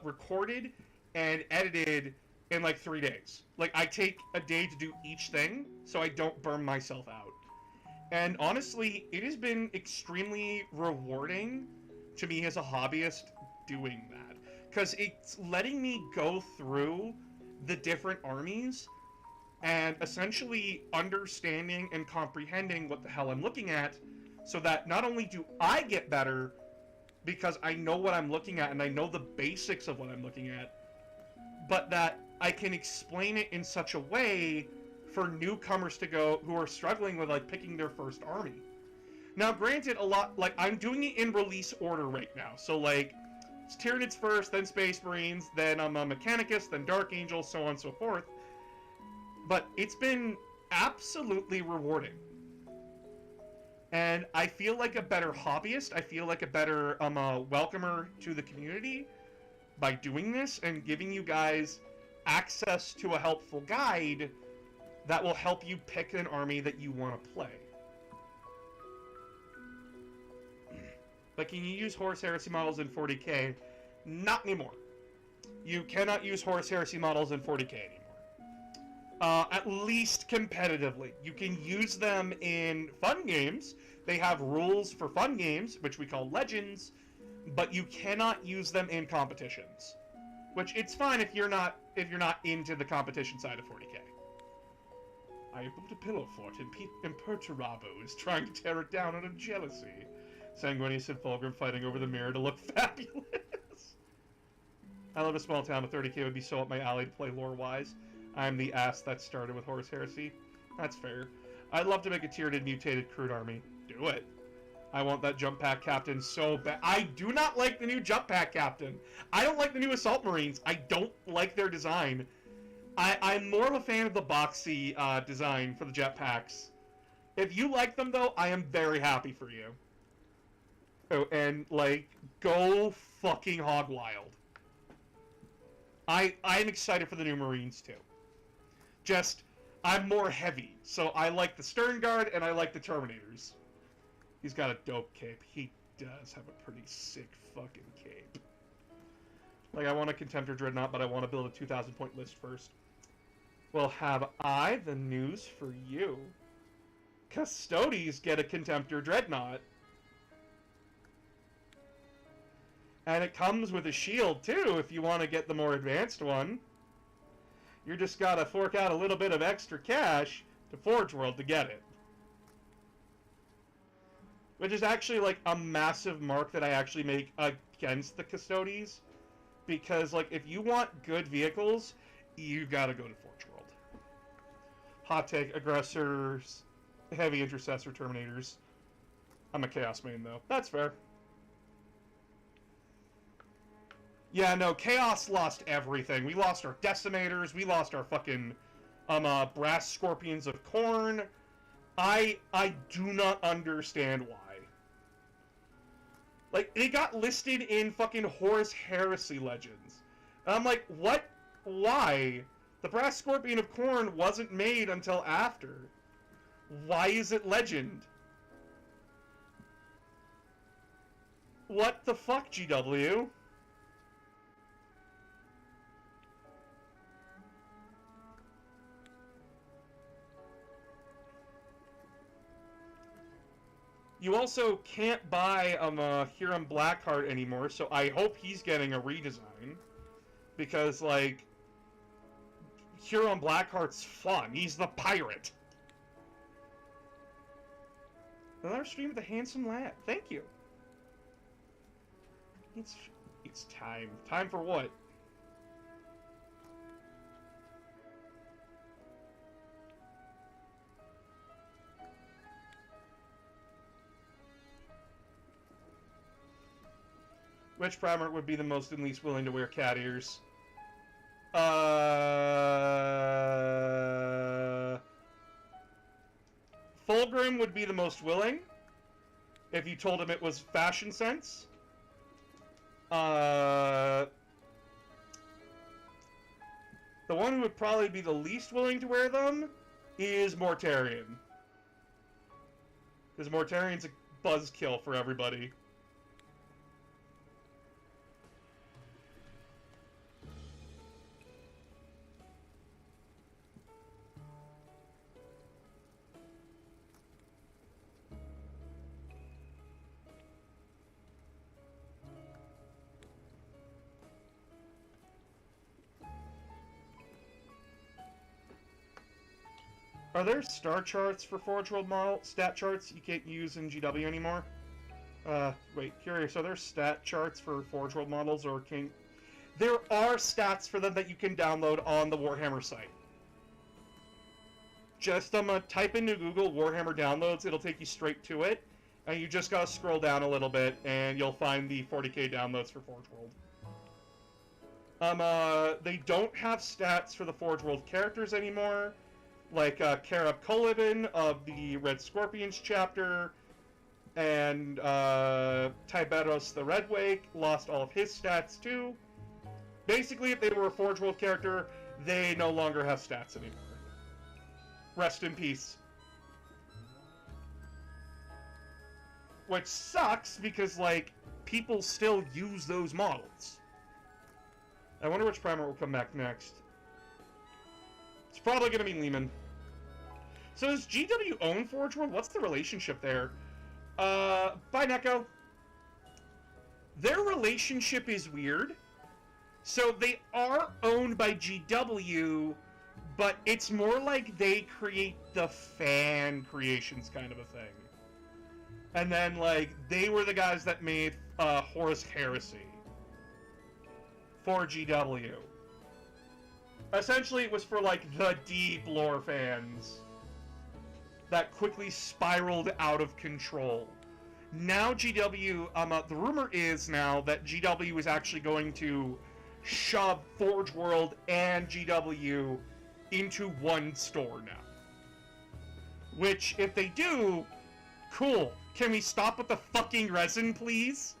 recorded, and edited in like 3 days. Like I take a day to do each thing, so I don't burn myself out. And honestly, it has been extremely rewarding to me as a hobbyist doing that. Because it's letting me go through the different armies and essentially understanding and comprehending what the hell I'm looking at, so that not only do I get better because I know what I'm looking at and I know the basics of what I'm looking at, but that I can explain it in such a way for newcomers to go who are struggling with like picking their first army. Now granted, a lot, like I'm doing it in release order right now, so like it's Tyranids first, then Space Marines, then I'm a Mechanicus, then Dark Angel, so on and so forth. But it's been absolutely rewarding. And I feel like a better hobbyist, I feel like a better welcomer to the community by doing this and giving you guys access to a helpful guide that will help you pick an army that you want to play. But can you use Horus Heresy models in 40k? Not anymore. You cannot use Horus Heresy models in 40k anymore. At least competitively. You can use them in fun games. They have rules for fun games, which we call legends, but you cannot use them in competitions. Which it's fine if you're not into the competition side of 40k. I have built a pillow fort and Perturabo is trying to tear it down out of jealousy. Sanguinius and Fulgrim fighting over the mirror to look fabulous. I live in a small town, but 30k would be so up my alley to play lore-wise. I'm the ass that started with Horus Heresy. That's fair. I'd love to make a Tyranid mutated crude army. Do it. I want that jump pack captain so bad. I do not like the new jump pack captain. I don't like the new Assault Marines. I don't like their design. I'm more of a fan of the boxy design for the jetpacks. If you like them, though, I am very happy for you. Oh, and, like, go fucking hog wild. I'm excited for the new Marines, too. Just, I'm more heavy, so I like the Stern Guard, and I like the Terminators. He's got a dope cape. He does have a pretty sick fucking cape. Like, I want a Contemptor Dreadnought, but I want to build a 2,000-point list first. Well, have I the news for you. Custodes get a Contemptor Dreadnought. And it comes with a shield, too, if you want to get the more advanced one. You just gotta fork out a little bit of extra cash to Forge World to get it. Which is actually, like, a massive mark that I actually make a against the Custodes, because, like, if you want good vehicles, you gotta go to Forge World. Hot take, Aggressors, Heavy Intercessor, Terminators. I'm a Chaos main, though. That's fair. Yeah, no, Chaos lost everything. We lost our Decimators, we lost our fucking, Brass Scorpions of Khorne. I do not understand why. Like, they got listed in fucking Horus Heresy Legends. And I'm like, what? Why? The Brass Scorpion of Khorne wasn't made until after. Why is it legend? What the fuck, GW? You also can't buy Huron Blackheart anymore, so I hope he's getting a redesign. Because, like, Huron Blackheart's fun. He's the pirate. Another stream of the handsome lad. Thank you. It's time. Time for what? Which primer would be the most and least willing to wear cat ears? Fulgrim would be the most willing, if you told him it was fashion sense. The one who would probably be the least willing to wear them is Mortarion. Because Mortarion's a buzzkill for everybody. Are there star charts for Forge World model stat charts you can't use in GW anymore? Wait, curious, are there stat charts for Forge World models, or can... There are stats for them that you can download on the Warhammer site. Just type into Google Warhammer downloads, it'll take you straight to it, and you just gotta scroll down a little bit, and you'll find the 40k downloads for Forge World. They don't have stats for the Forge World characters anymore. Like, Karab Kolibin of the Red Scorpions chapter, and, Tiberos the Redwake lost all of his stats, too. Basically, if they were a Forge World character, they no longer have stats anymore. Rest in peace. Which sucks, because, like, people still use those models. I wonder which primer will come back next. It's probably going to be Lehman. So does GW own Forge World? What's the relationship there? Bye, Neko. Their relationship is weird. So they are owned by GW, but it's more like they create the fan creations kind of a thing. And then, like, they were the guys that made Horus Heresy for GW. Essentially, it was for, like, the deep lore fans that quickly spiraled out of control. Now GW, the rumor is now that GW is actually going to shove Forge World and GW into one store now. Which, if they do, cool. Can we stop with the fucking resin, please?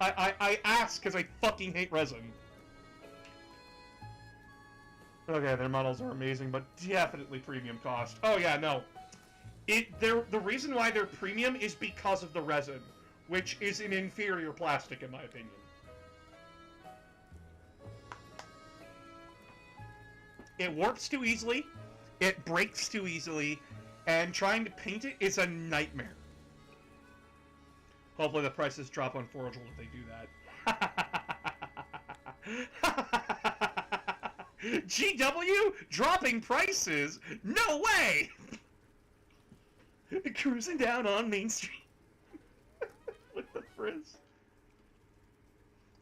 I ask because I fucking hate resin. Okay, their models are amazing, but definitely premium cost. Oh yeah, no. The reason why they're premium is because of the resin, which is an inferior plastic in my opinion. It warps too easily, it breaks too easily, and trying to paint it is a nightmare. Hopefully the prices drop on Forge World if they do that. GW? Dropping prices? No way! Cruising down on Main Street with the frizz.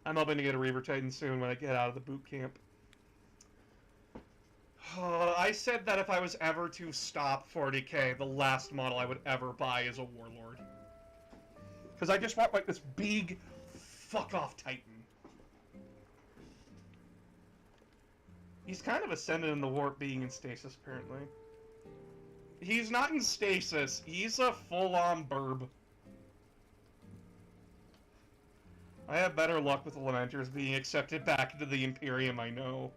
I'm hoping to get a Reaver Titan soon when I get out of the boot camp. I said that if I was ever to stop 40k, the last model I would ever buy is a Warlord. Because I just want, like, this big fuck-off Titan. He's kind of ascended in the warp being in stasis, apparently. He's not in stasis. He's a full-on burb. I have better luck with the Lamenters being accepted back into the Imperium, I know.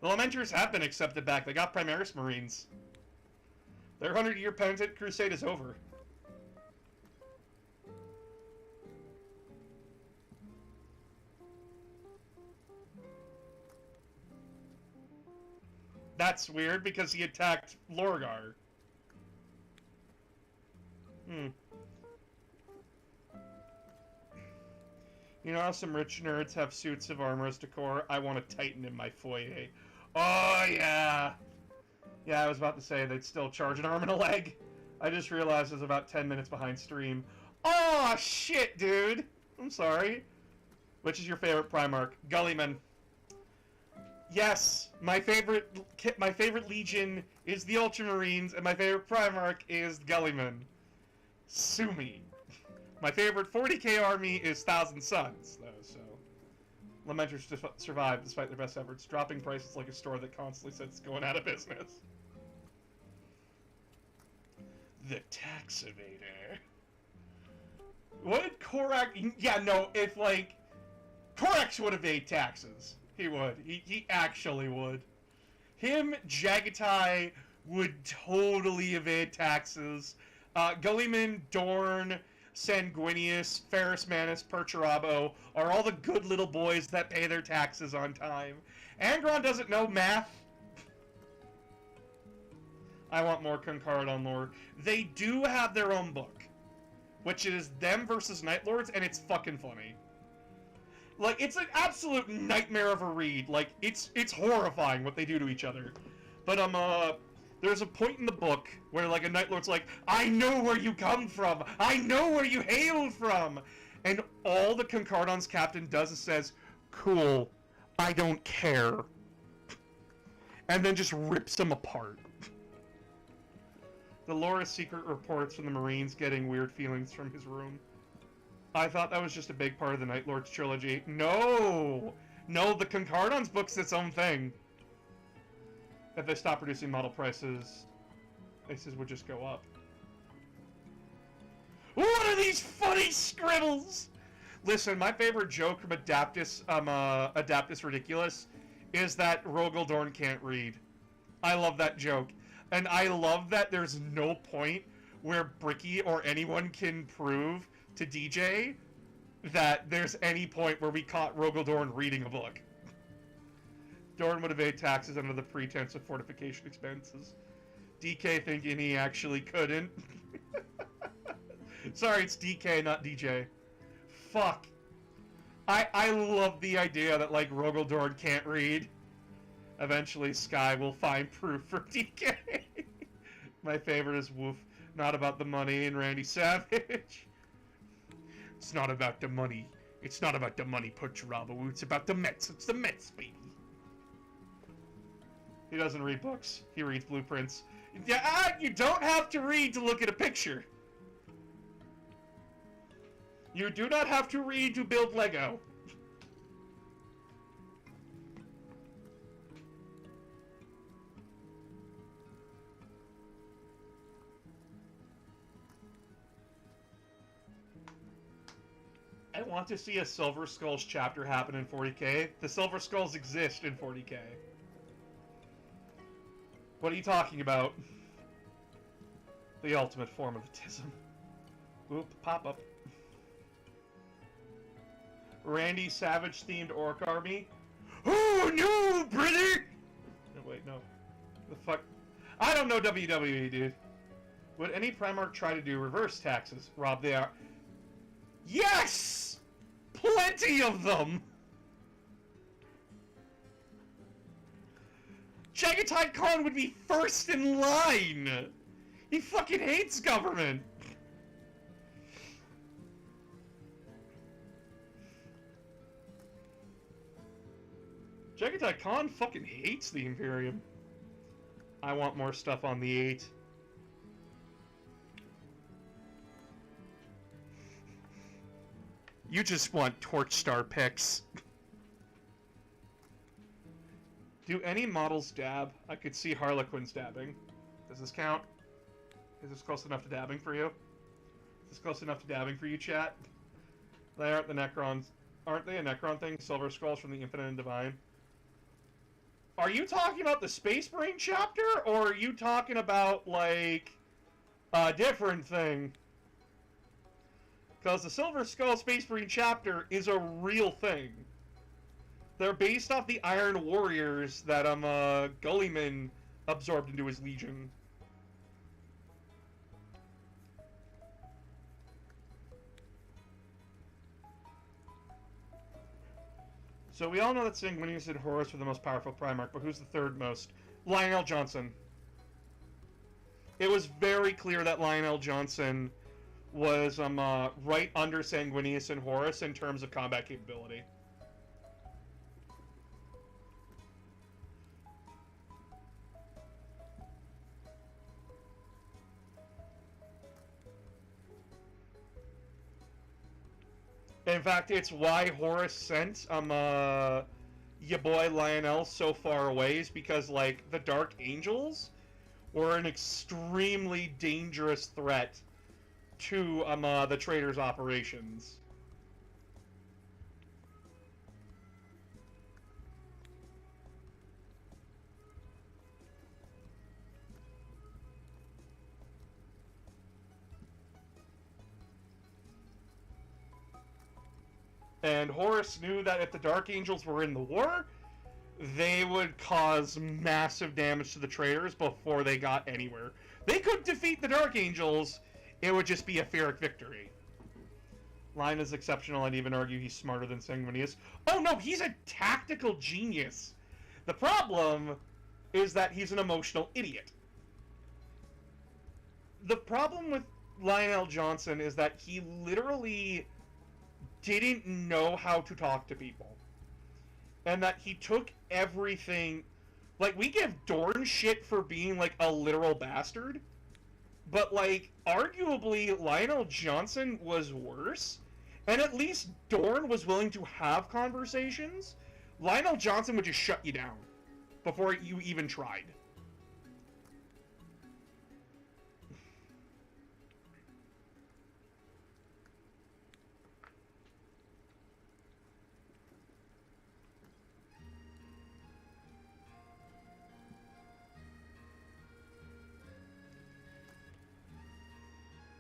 The Lamenters have been accepted back. They got Primaris Marines. Their 100-year penitent crusade is over. That's weird because he attacked Lorgar. You know how some rich nerds have suits of armor as decor? I want a Titan in my foyer. Oh, yeah! Yeah, I was about to say they'd still charge an arm and a leg. I just realized I was about 10 minutes behind stream. Oh, shit, dude! I'm sorry. Which is your favorite Primarch? Gullyman. Yes, my favorite Legion is the Ultramarines, and my favorite Primarch is Gullyman. Sue me. My favorite 40k army is Thousand Suns, though, so... Lamenters survive despite their best efforts. Dropping prices like a store that constantly says it's going out of business. The Tax Evader. Would Korak... Yeah, no, if, like... Korax would evade taxes. He would. He actually would. Him, Jagatai, would totally evade taxes. Gullyman, Dorn, Sanguinius, Ferrus Manus, Perturabo are all the good little boys that pay their taxes on time. Angron doesn't know math. I want more Concaradon lore. They do have their own book, which is them versus Night Lords, and it's fucking funny. Like, it's an absolute nightmare of a read. Like, it's horrifying what they do to each other. But, there's a point in the book where, like, a Night Lord's like, I know where you come from! I know where you hail from! And all the Concaradon's captain does is says, cool, I don't care. And then just rips him apart. The Loris secret reports from the Marines getting weird feelings from his room. I thought that was just a big part of the Night Lords trilogy. No! No, the Concaradon's book's its own thing. If they stop reducing model prices would just go up. What are these funny scribbles? Listen, my favorite joke from Adaptus Ridiculous is that Rogel Dorn can't read. I love that joke. And I love that there's no point where Bricky or anyone can prove to DJ that there's any point where we caught Rogel Dorn reading a book. Dorn would evade taxes under the pretense of fortification expenses. DK thinking he actually couldn't. Sorry, it's DK, not DJ. Fuck. I love the idea that, like, Rogel Dorn can't read. Eventually, Sky will find proof for DK. My favorite is Woof. Not about the money and Randy Savage. It's not about the money. It's not about the money, Perturabo. It's about the Mets. It's the Mets, baby. He doesn't read books. He reads blueprints. Yeah, you don't have to read to look at a picture. You do not have to read to build Lego. I want to see a Silver Skulls chapter happen in 40k. The Silver Skulls exist in 40k. What are you talking about? The ultimate form of autism. Oop, pop-up. Randy Savage-themed Orc Army. Oh, no, brother! No, wait, no. The fuck? I don't know WWE, dude. Would any Primarch try to do reverse taxes? Rob, they are... Yes! Plenty of them! Jagatai Khan would be first in line! He fucking hates government! Daikon fucking hates the Imperium. I want more stuff on the 8. You just want Torch Star picks. Do any models dab? I could see Harlequins dabbing. Does this count? Is this close enough to dabbing for you? Is this close enough to dabbing for you, chat? They aren't the Necrons. Aren't they a Necron thing? Silver Scrolls from the Infinite and Divine. Are you talking about the Space Marine chapter, or are you talking about, like, a different thing? Because the Silver Skull Space Marine chapter is a real thing. They're based off the Iron Warriors that Gulliman absorbed into his legion. So we all know that Sanguinius and Horus are the most powerful Primarch, but who's the third most? Lionel Johnson. It was very clear that Lionel Johnson was right under Sanguinius and Horus in terms of combat capability. In fact, it's why Horus sent your boy Lionel so far away, is because, like, the Dark Angels were an extremely dangerous threat to the Traitors' operations. And Horus knew that if the Dark Angels were in the war, they would cause massive damage to the Traitors before they got anywhere. They could defeat the Dark Angels, it would just be a Pyrrhic victory. Lion is exceptional, I'd even argue he's smarter than Sanguinius. Oh no, he's a tactical genius! The problem is that he's an emotional idiot. The problem with Lionel Johnson is that he literally didn't know how to talk to people. And that he took everything... Like, we give Dorn shit for being, like, a literal bastard. But, like, arguably, Lionel Johnson was worse. And at least Dorn was willing to have conversations. Lionel Johnson would just shut you down before you even tried.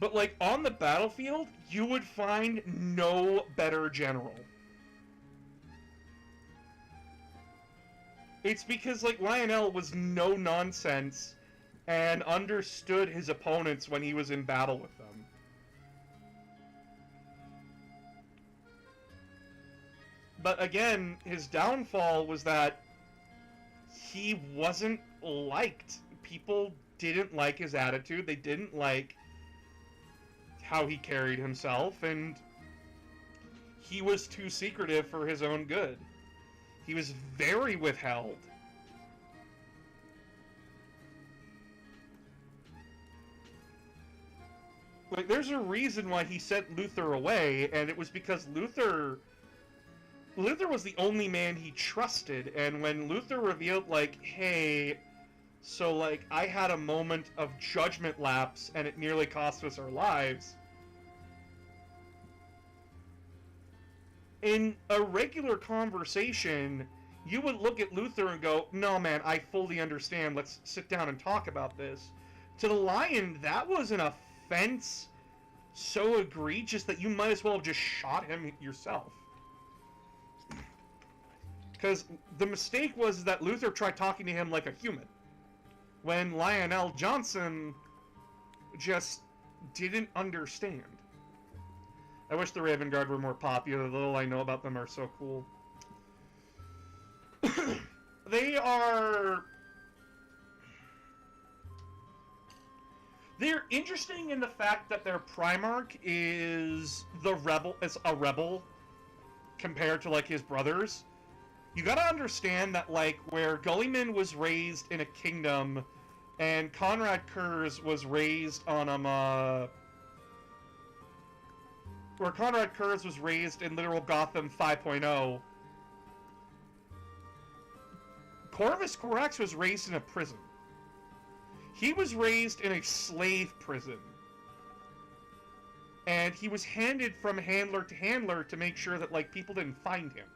But, like, on the battlefield, you would find no better general. It's because, like, Lionel was no nonsense and understood his opponents when he was in battle with them. But again, his downfall was that he wasn't liked. People didn't like his attitude. They didn't like how he carried himself, and he was too secretive for his own good. He was very withheld. Like, there's a reason why he sent Luther away, and it was because Luther was the only man he trusted, and when Luther revealed, like, hey, so, like, I had a moment of judgment lapse, and it nearly cost us our lives. In a regular conversation, you would look at Luther and go, no, man, I fully understand. Let's sit down and talk about this. To the Lion, that was an offense so egregious that you might as well have just shot him yourself. Because the mistake was that Luther tried talking to him like a human, when Lionel Johnson just didn't understand. I wish the Raven Guard were more popular. The little I know about them are so cool. They're interesting in the fact that their Primarch is a rebel compared to, like, his brothers. You gotta understand that, like, where Gulliman was raised in a kingdom, and Conrad Kurz was raised on, where Conrad Kurz was raised in literal Gotham 5.0, Corvus Corax was raised in a prison. He was raised in a slave prison. And he was handed from handler to handler to make sure that, like, people didn't find him.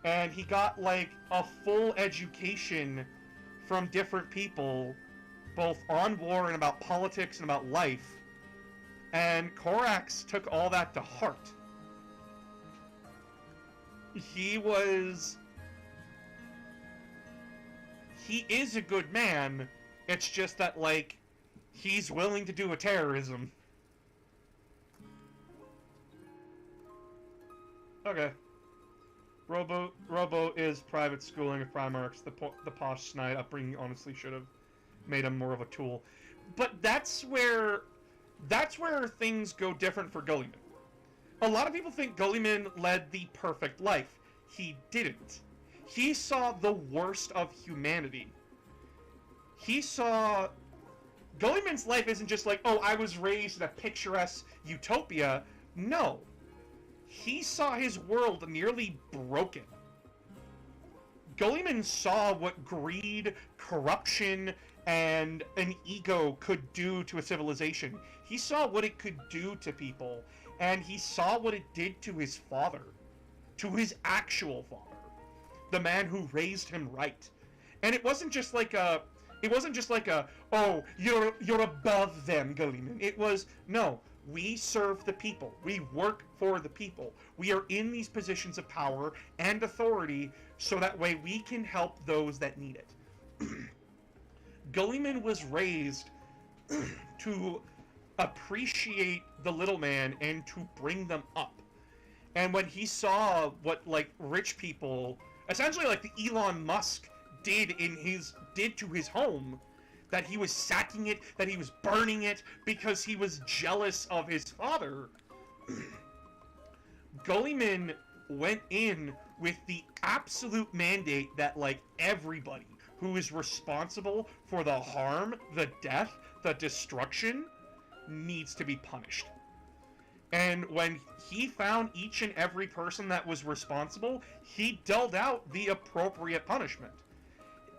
And he got, like, a full education from different people, both on war and about politics and about life. And Corax took all that to heart. He is a good man. It's just that, like, he's willing to do a terrorism. Okay. Robo is private schooling of Primarchs. The posh snide upbringing honestly should have made him more of a tool. But that's where things go different for Gulliman. A lot of people think Gulliman led the perfect life. He didn't. He saw the worst of humanity. Gulliman's life isn't just like, oh, I was raised in a picturesque utopia. No. He saw his world nearly broken. Gulliman saw what greed, corruption, and an ego could do to a civilization. He saw what it could do to people, and he saw what it did to his father. To his actual father. The man who raised him right. And it wasn't just like a, oh, you're above them, Gulliman. It was, no, we serve the people. We work for the people. We are in these positions of power and authority so that way we can help those that need it. Gulliman was raised to appreciate the little man and to bring them up. And when he saw what, like, rich people, essentially like the Elon Musk did to his home, that he was sacking it, that he was burning it because he was jealous of his father, Gulliman went in with the absolute mandate that, like, everybody who is responsible for the harm, the death, the destruction needs to be punished. And when he found each and every person that was responsible, he dealt out the appropriate punishment.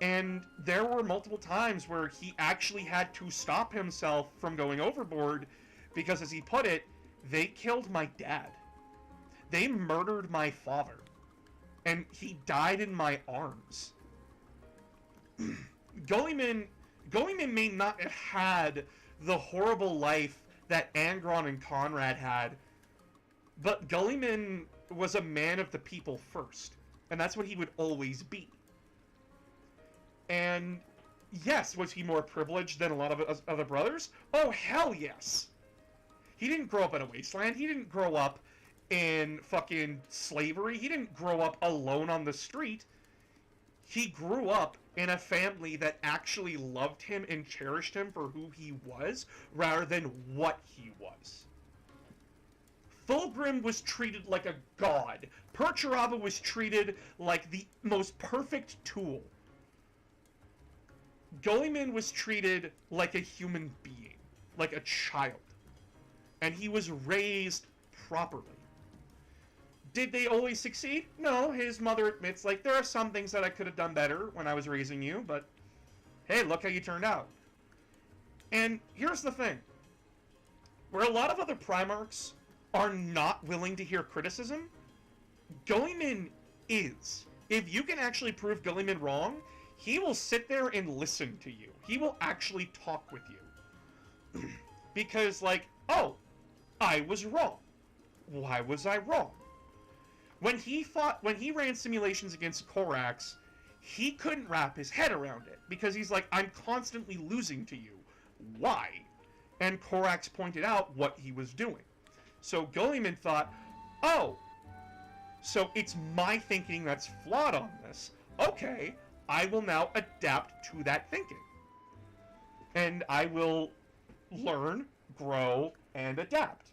And there were multiple times where he actually had to stop himself from going overboard because, as he put it, they killed my dad. They murdered my father. And he died in my arms. Gulliman may not have had the horrible life that Angron and Conrad had, but Gulliman was a man of the people first. And that's what he would always be. And yes, was he more privileged than a lot of other brothers? Oh, hell yes. He didn't grow up in a wasteland. He didn't grow up in fucking slavery. He didn't grow up alone on the street. He grew up in a family that actually loved him and cherished him for who he was, rather than what he was. Fulgrim was treated like a god. Perturaba was treated like the most perfect tool. Gulliman was treated like a human being, like a child. And he was raised properly. Did they always succeed? No, his mother admits, like, there are some things that I could have done better when I was raising you, but hey, look how you turned out. And here's the thing. Where a lot of other Primarchs are not willing to hear criticism, Gulliman is. If you can actually prove Gulliman wrong, he will sit there and listen to you. He will actually talk with you. Because, like, oh, I was wrong. Why was I wrong? When he ran simulations against Corax, he couldn't wrap his head around it. Because he's like, I'm constantly losing to you. Why? And Corax pointed out what he was doing. So Gulliman thought, oh, so it's my thinking that's flawed on this. Okay, I will now adapt to that thinking. And I will learn, grow, and adapt.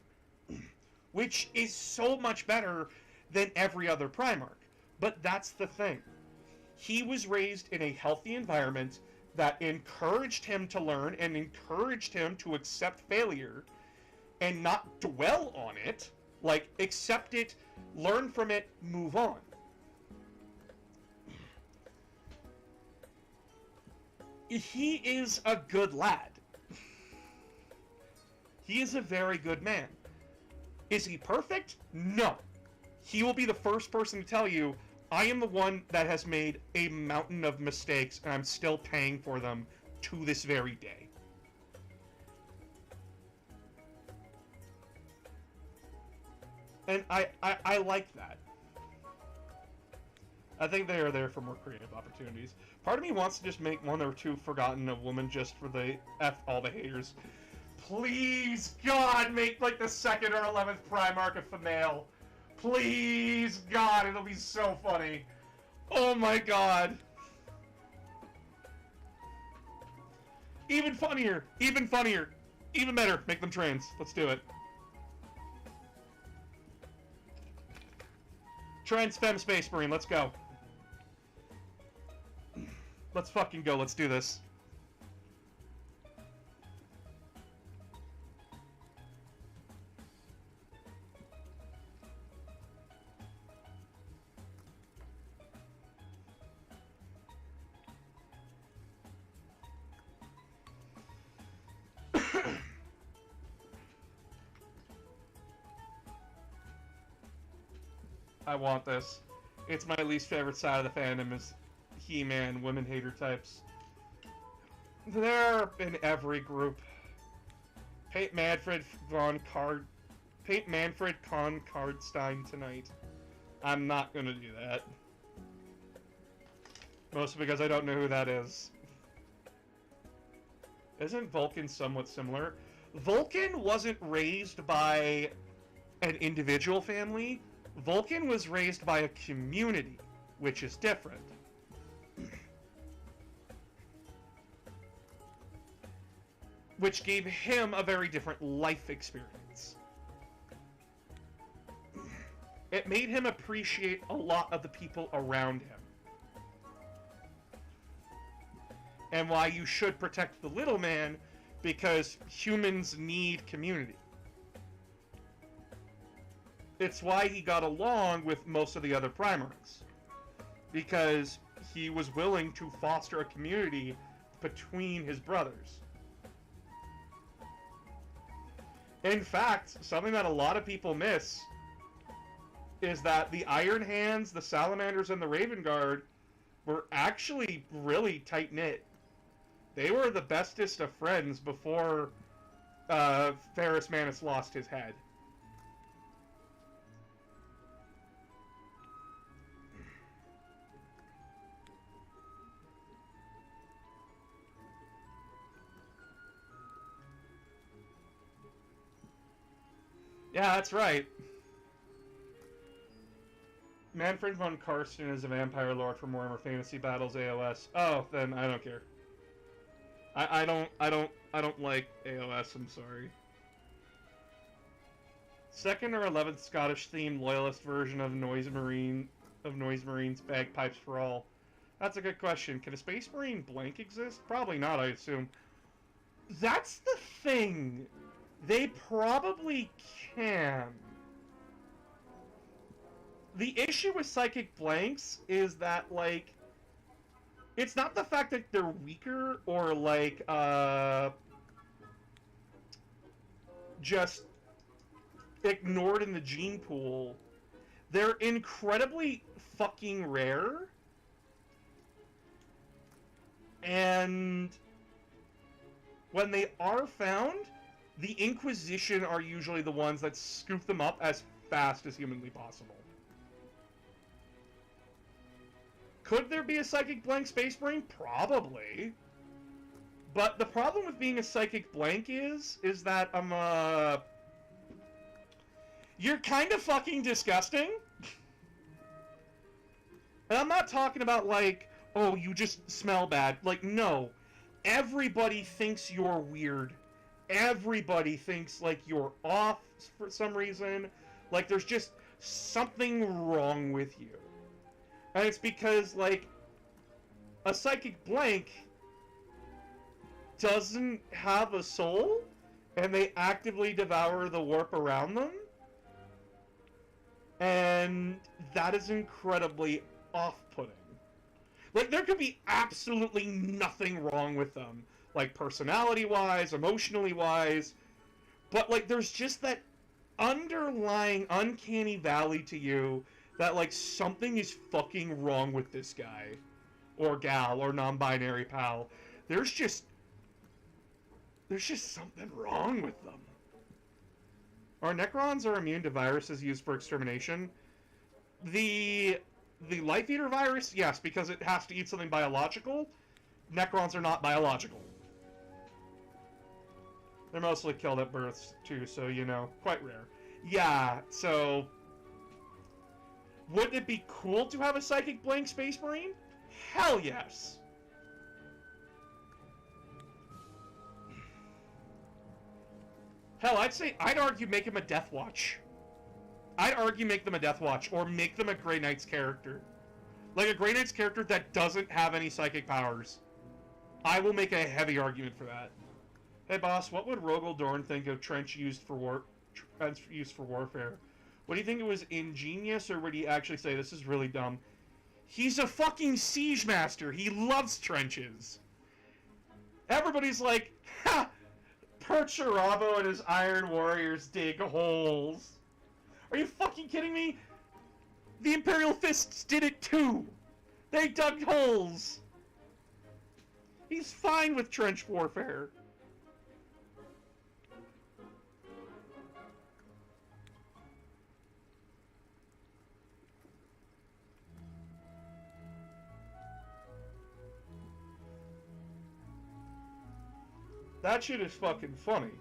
Which is so much better than every other Primarch. But that's the thing. He was raised in a healthy environment that encouraged him to learn and encouraged him to accept failure and not dwell on it. Like, accept it, learn from it, move on. He is a good lad. He is a very good man. Is he perfect? No. He will be the first person to tell you, I am the one that has made a mountain of mistakes, and I'm still paying for them to this very day. And I like that. I think they are there for more creative opportunities. Part of me wants to just make one or two Forgotten a woman just for the F all the haters. Please, God, make like the 2nd or 11th Primarch a female. Please, God, it'll be so funny. Oh my God. Even funnier, even funnier, even better. Make them trans. Let's do it. Trans Femme Space Marine, let's go. Let's fucking go, let's do this. I want this. It's my least favorite side of the fandom is He-Man women hater types. They're in every group. Paint Manfred von Cardstein tonight. I'm not gonna do that. Mostly because I don't know who that is. Isn't Vulcan somewhat similar? Vulcan wasn't raised by an individual family. Vulcan was raised by a community, which is different. Which gave him a very different life experience. It made him appreciate a lot of the people around him. And why you should protect the little man, because humans need community. It's why he got along with most of the other Primarchs. Because he was willing to foster a community between his brothers. In fact, something that a lot of people miss is that the Iron Hands, the Salamanders, and the Raven Guard were actually really tight-knit. They were the bestest of friends before Ferrus Manus lost his head. Yeah, that's right. Manfred von Karsten is a vampire lord from Warhammer Fantasy Battles AOS. Oh, then I don't care. I don't like AOS, I'm sorry. 2nd or 11th Scottish themed loyalist version of Noise Marines Bagpipes for All. That's a good question. Can a Space Marine blank exist? Probably not, I assume. That's the thing. They probably can. The issue with Psychic Blanks is that, like, it's not the fact that they're weaker or, like, just ignored in the gene pool. They're incredibly fucking rare. And when they are found, the Inquisition are usually the ones that scoop them up as fast as humanly possible. Could there be a Psychic Blank Space Marine? Probably. But the problem with being a Psychic Blank is that you're kind of fucking disgusting. And I'm not talking about, like, oh, you just smell bad. Like, no. Everybody thinks you're weird. Everybody thinks, like, you're off for some reason. Like, there's just something wrong with you. And it's because, like, a psychic blank doesn't have a soul, and they actively devour the warp around them. And that is incredibly off-putting. Like, there could be absolutely nothing wrong with them, like, personality-wise, emotionally-wise, but, like, there's just that underlying uncanny valley to you that, like, something is fucking wrong with this guy, or gal, or non-binary pal. There's just something wrong with them. Our Necrons are immune to viruses used for extermination. The Life Eater virus, yes, because it has to eat something biological. Necrons are not biological. They're mostly killed at births, too, so, you know, quite rare. Yeah, so... Would it be cool to have a Psychic Blank Space Marine? Hell yes! Hell, I'd argue make him a Death Watch. I'd argue make them a Death Watch, or make them a Grey Knight's character. Like a Grey Knight's character that doesn't have any psychic powers. I will make a heavy argument for that. Hey boss, what would Rogel Dorn think of Trench used for warfare? What do you think, it was ingenious, or would he actually say, this is really dumb? He's a fucking siege master! He loves trenches! Everybody's like, ha! Percherabo and his Iron Warriors dig holes. Are you fucking kidding me? The Imperial Fists did it too! They dug holes! He's fine with trench warfare. That shit is fucking funny.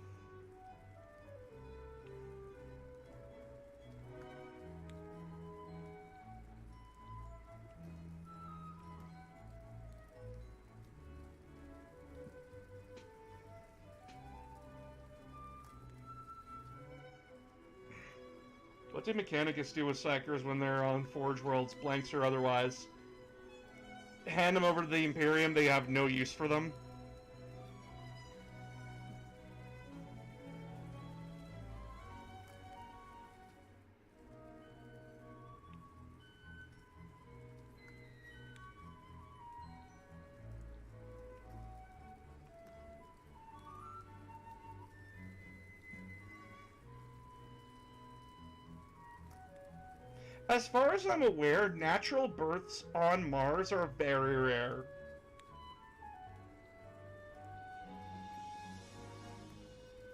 What did Mechanicus do with Psychers when they're on Forge Worlds, blanks or otherwise? Hand them over to the Imperium, they have no use for them. As far as I'm aware, natural births on Mars are very rare.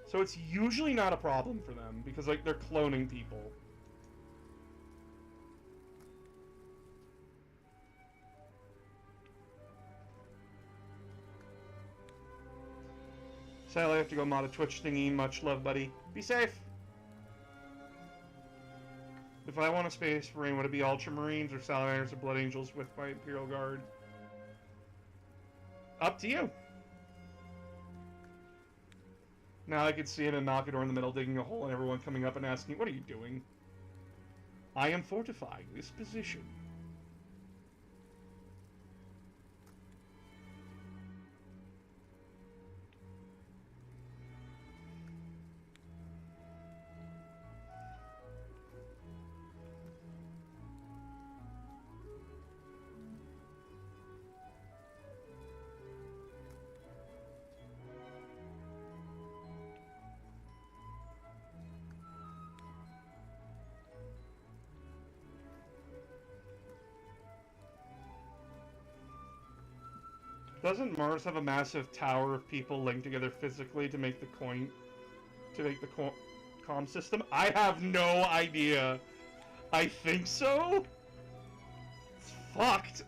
So it's usually not a problem for them, because, like, they're cloning people. Sadly, I have to go mod a Twitch thingy. Much love, buddy. Be safe! If I want a Space Marine, would it be Ultramarines or Salamanders or Blood Angels with my Imperial Guard? Up to you. Now I can see it and Knockador in the middle digging a hole and everyone coming up and asking, what are you doing? I am fortifying this position. Doesn't Mars have a massive tower of people linked together physically to make the comm system? I have no idea. I think so? It's fucked.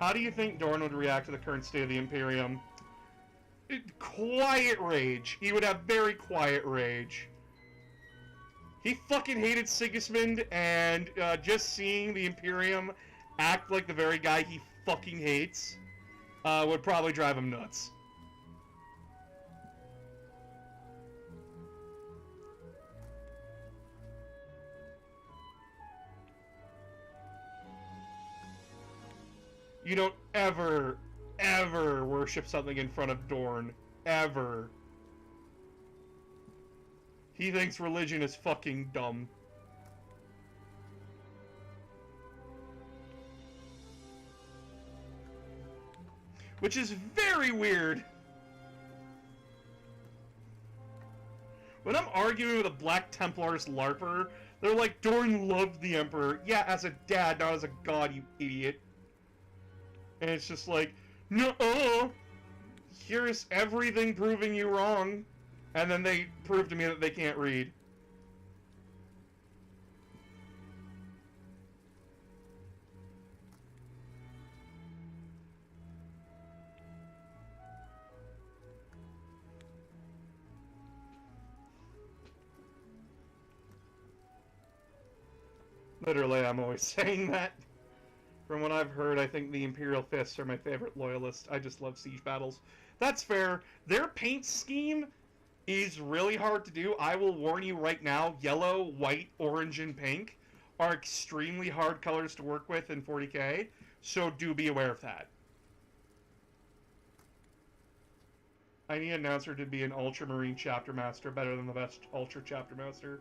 How do you think Dorn would react to the current state of the Imperium? Quiet rage. He would have very quiet rage. He fucking hated Sigismund, and just seeing the Imperium act like the very guy he fucking hates would probably drive him nuts. You don't ever, ever worship something in front of Dorn. Ever. He thinks religion is fucking dumb. Which is very weird. When I'm arguing with a Black Templar's LARPer, they're like, Dorn loved the Emperor. Yeah, as a dad, not as a god, you idiot. And it's just like, no, here's everything proving you wrong. And then they prove to me that they can't read. Literally, I'm always saying that. From what I've heard, I think the Imperial Fists are my favorite loyalist. I just love siege battles. That's fair. Their paint scheme is really hard to do. I will warn you right now, yellow, white, orange, and pink are extremely hard colors to work with in 40k, so do be aware of that. I need an announcer to be an Ultramarine Chapter Master better than the best Ultra Chapter Master.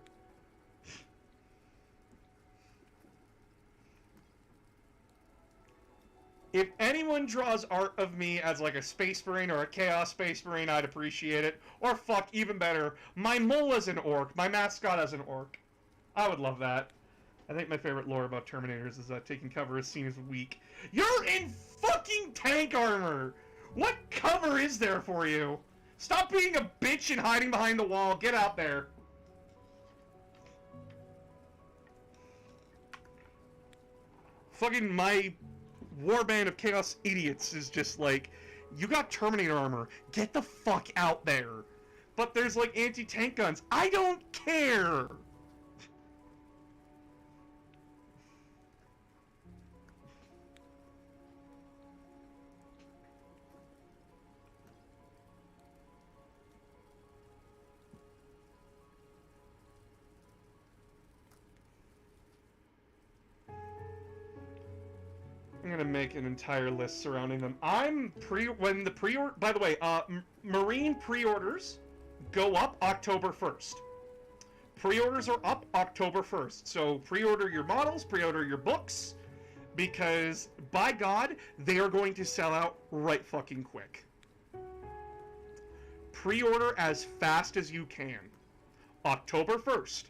If anyone draws art of me as like a Space Marine or a Chaos Space Marine, I'd appreciate it. Or fuck, even better, my mole as an orc, my mascot as an orc. I would love that. I think my favorite lore about Terminators is that taking cover is seen as weak. You're in fucking tank armor! What cover is there for you? Stop being a bitch and hiding behind the wall. Get out there. Fucking my warband of chaos idiots is just like, you got Terminator armor, get the fuck out there. But there's like anti-tank guns. I don't care. I'm gonna make an entire list surrounding them. When the pre-order, by the way, Marine pre-orders go up October 1st. Pre-orders are up October 1st. So pre-order your models, pre-order your books, because by God, they are going to sell out right fucking quick. Pre-order as fast as you can. October 1st.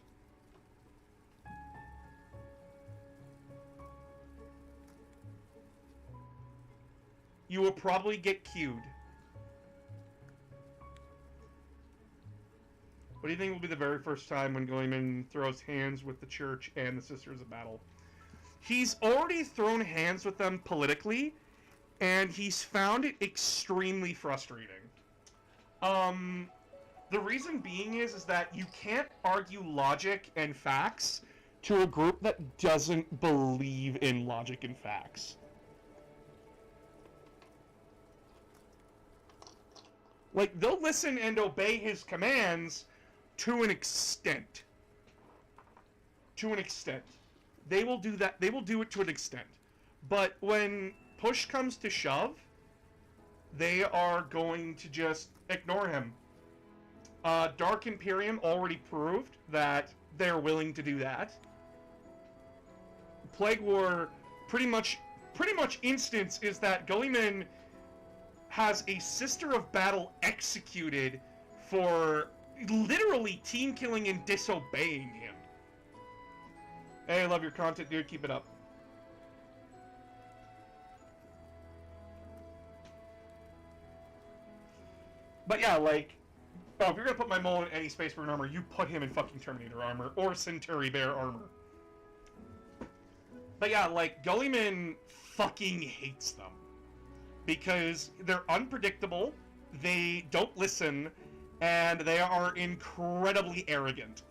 You will probably get queued. What do you think will be the very first time when Goemon throws hands with the Church and the Sisters of Battle? He's already thrown hands with them politically, and he's found it extremely frustrating. The reason being is that you can't argue logic and facts to a group that doesn't believe in logic and facts. Like, they'll listen and obey his commands to an extent. To an extent. They will do that. They will do it to an extent. But when push comes to shove, they are going to just ignore him. Dark Imperium already proved that they're willing to do that. Plague War, pretty much instance is that Goemon has a Sister of Battle executed for literally team killing and disobeying him. Hey, I love your content, dude. Keep it up. But yeah, like, oh, if you're gonna put my mole in any Space Marine armor, you put him in fucking Terminator armor or Centauri Bear armor. But yeah, like, Goemon fucking hates them. Because they're unpredictable, they don't listen, and they are incredibly arrogant.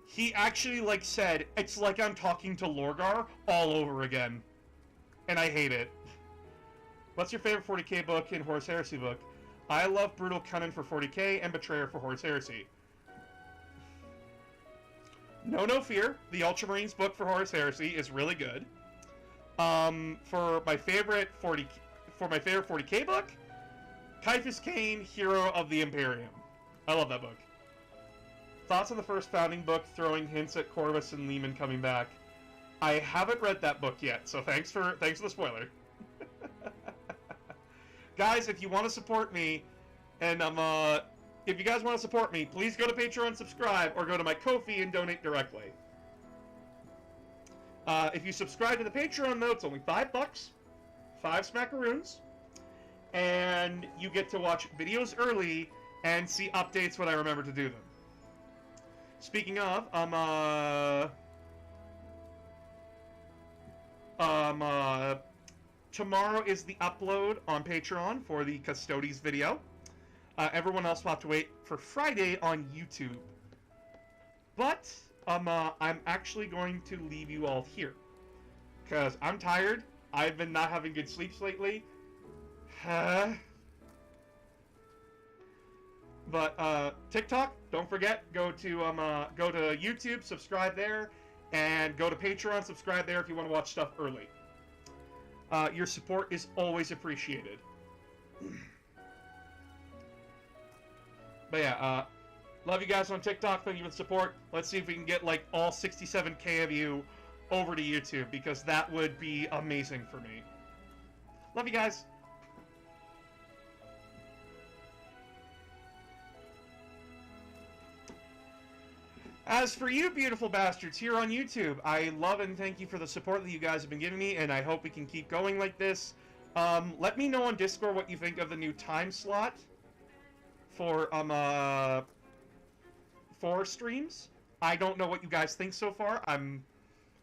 He actually, like, said, it's like I'm talking to Lorgar all over again. And I hate it. What's your favorite 40k book and Horus Heresy book? I love Brutal Cunning for 40k and Betrayer for Horus Heresy. No Fear, the Ultramarines book for Horus Heresy, is really good. For my favorite 40K book, Caiaphas Cain, Hero of the Imperium. I love that book. Thoughts on the first founding book, throwing hints at Corvus and Lehman coming back. I haven't read that book yet, so thanks for the spoiler. Guys, if you want to support me, and if you guys want to support me, please go to Patreon, subscribe, or go to my Ko-fi and donate directly. If you subscribe to the Patreon, though, it's only $5, 5 smackaroons, and you get to watch videos early and see updates when I remember to do them. Speaking of, tomorrow is the upload on Patreon for the Custodes video. Everyone else will have to wait for Friday on YouTube. But, I'm actually going to leave you all here. Because I'm tired. I've been not having good sleeps lately. But, TikTok, don't forget, go to YouTube, subscribe there, and go to Patreon, subscribe there if you want to watch stuff early. Your support is always appreciated. But yeah, love you guys on TikTok, thank you for the support. Let's see if we can get, like, all 67K of you over to YouTube, because that would be amazing for me. Love you guys! As for you beautiful bastards here on YouTube, I love and thank you for the support that you guys have been giving me, and I hope we can keep going like this. Let me know on Discord what you think of the new time slot for streams. I don't know what you guys think so far. I'm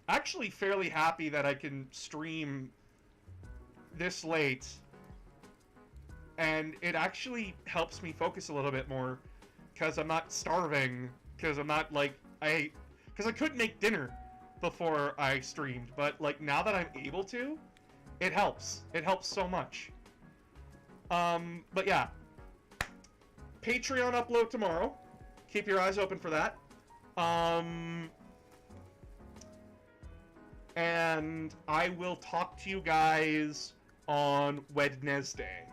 actually fairly happy that I can stream this late, and it actually helps me focus a little bit more, because I'm not starving. Because I'm not, like, because I couldn't make dinner before I streamed, but, like, now that I'm able to, it helps. It helps so much. But yeah. Patreon upload tomorrow. Keep your eyes open for that. And I will talk to you guys on Wednesday.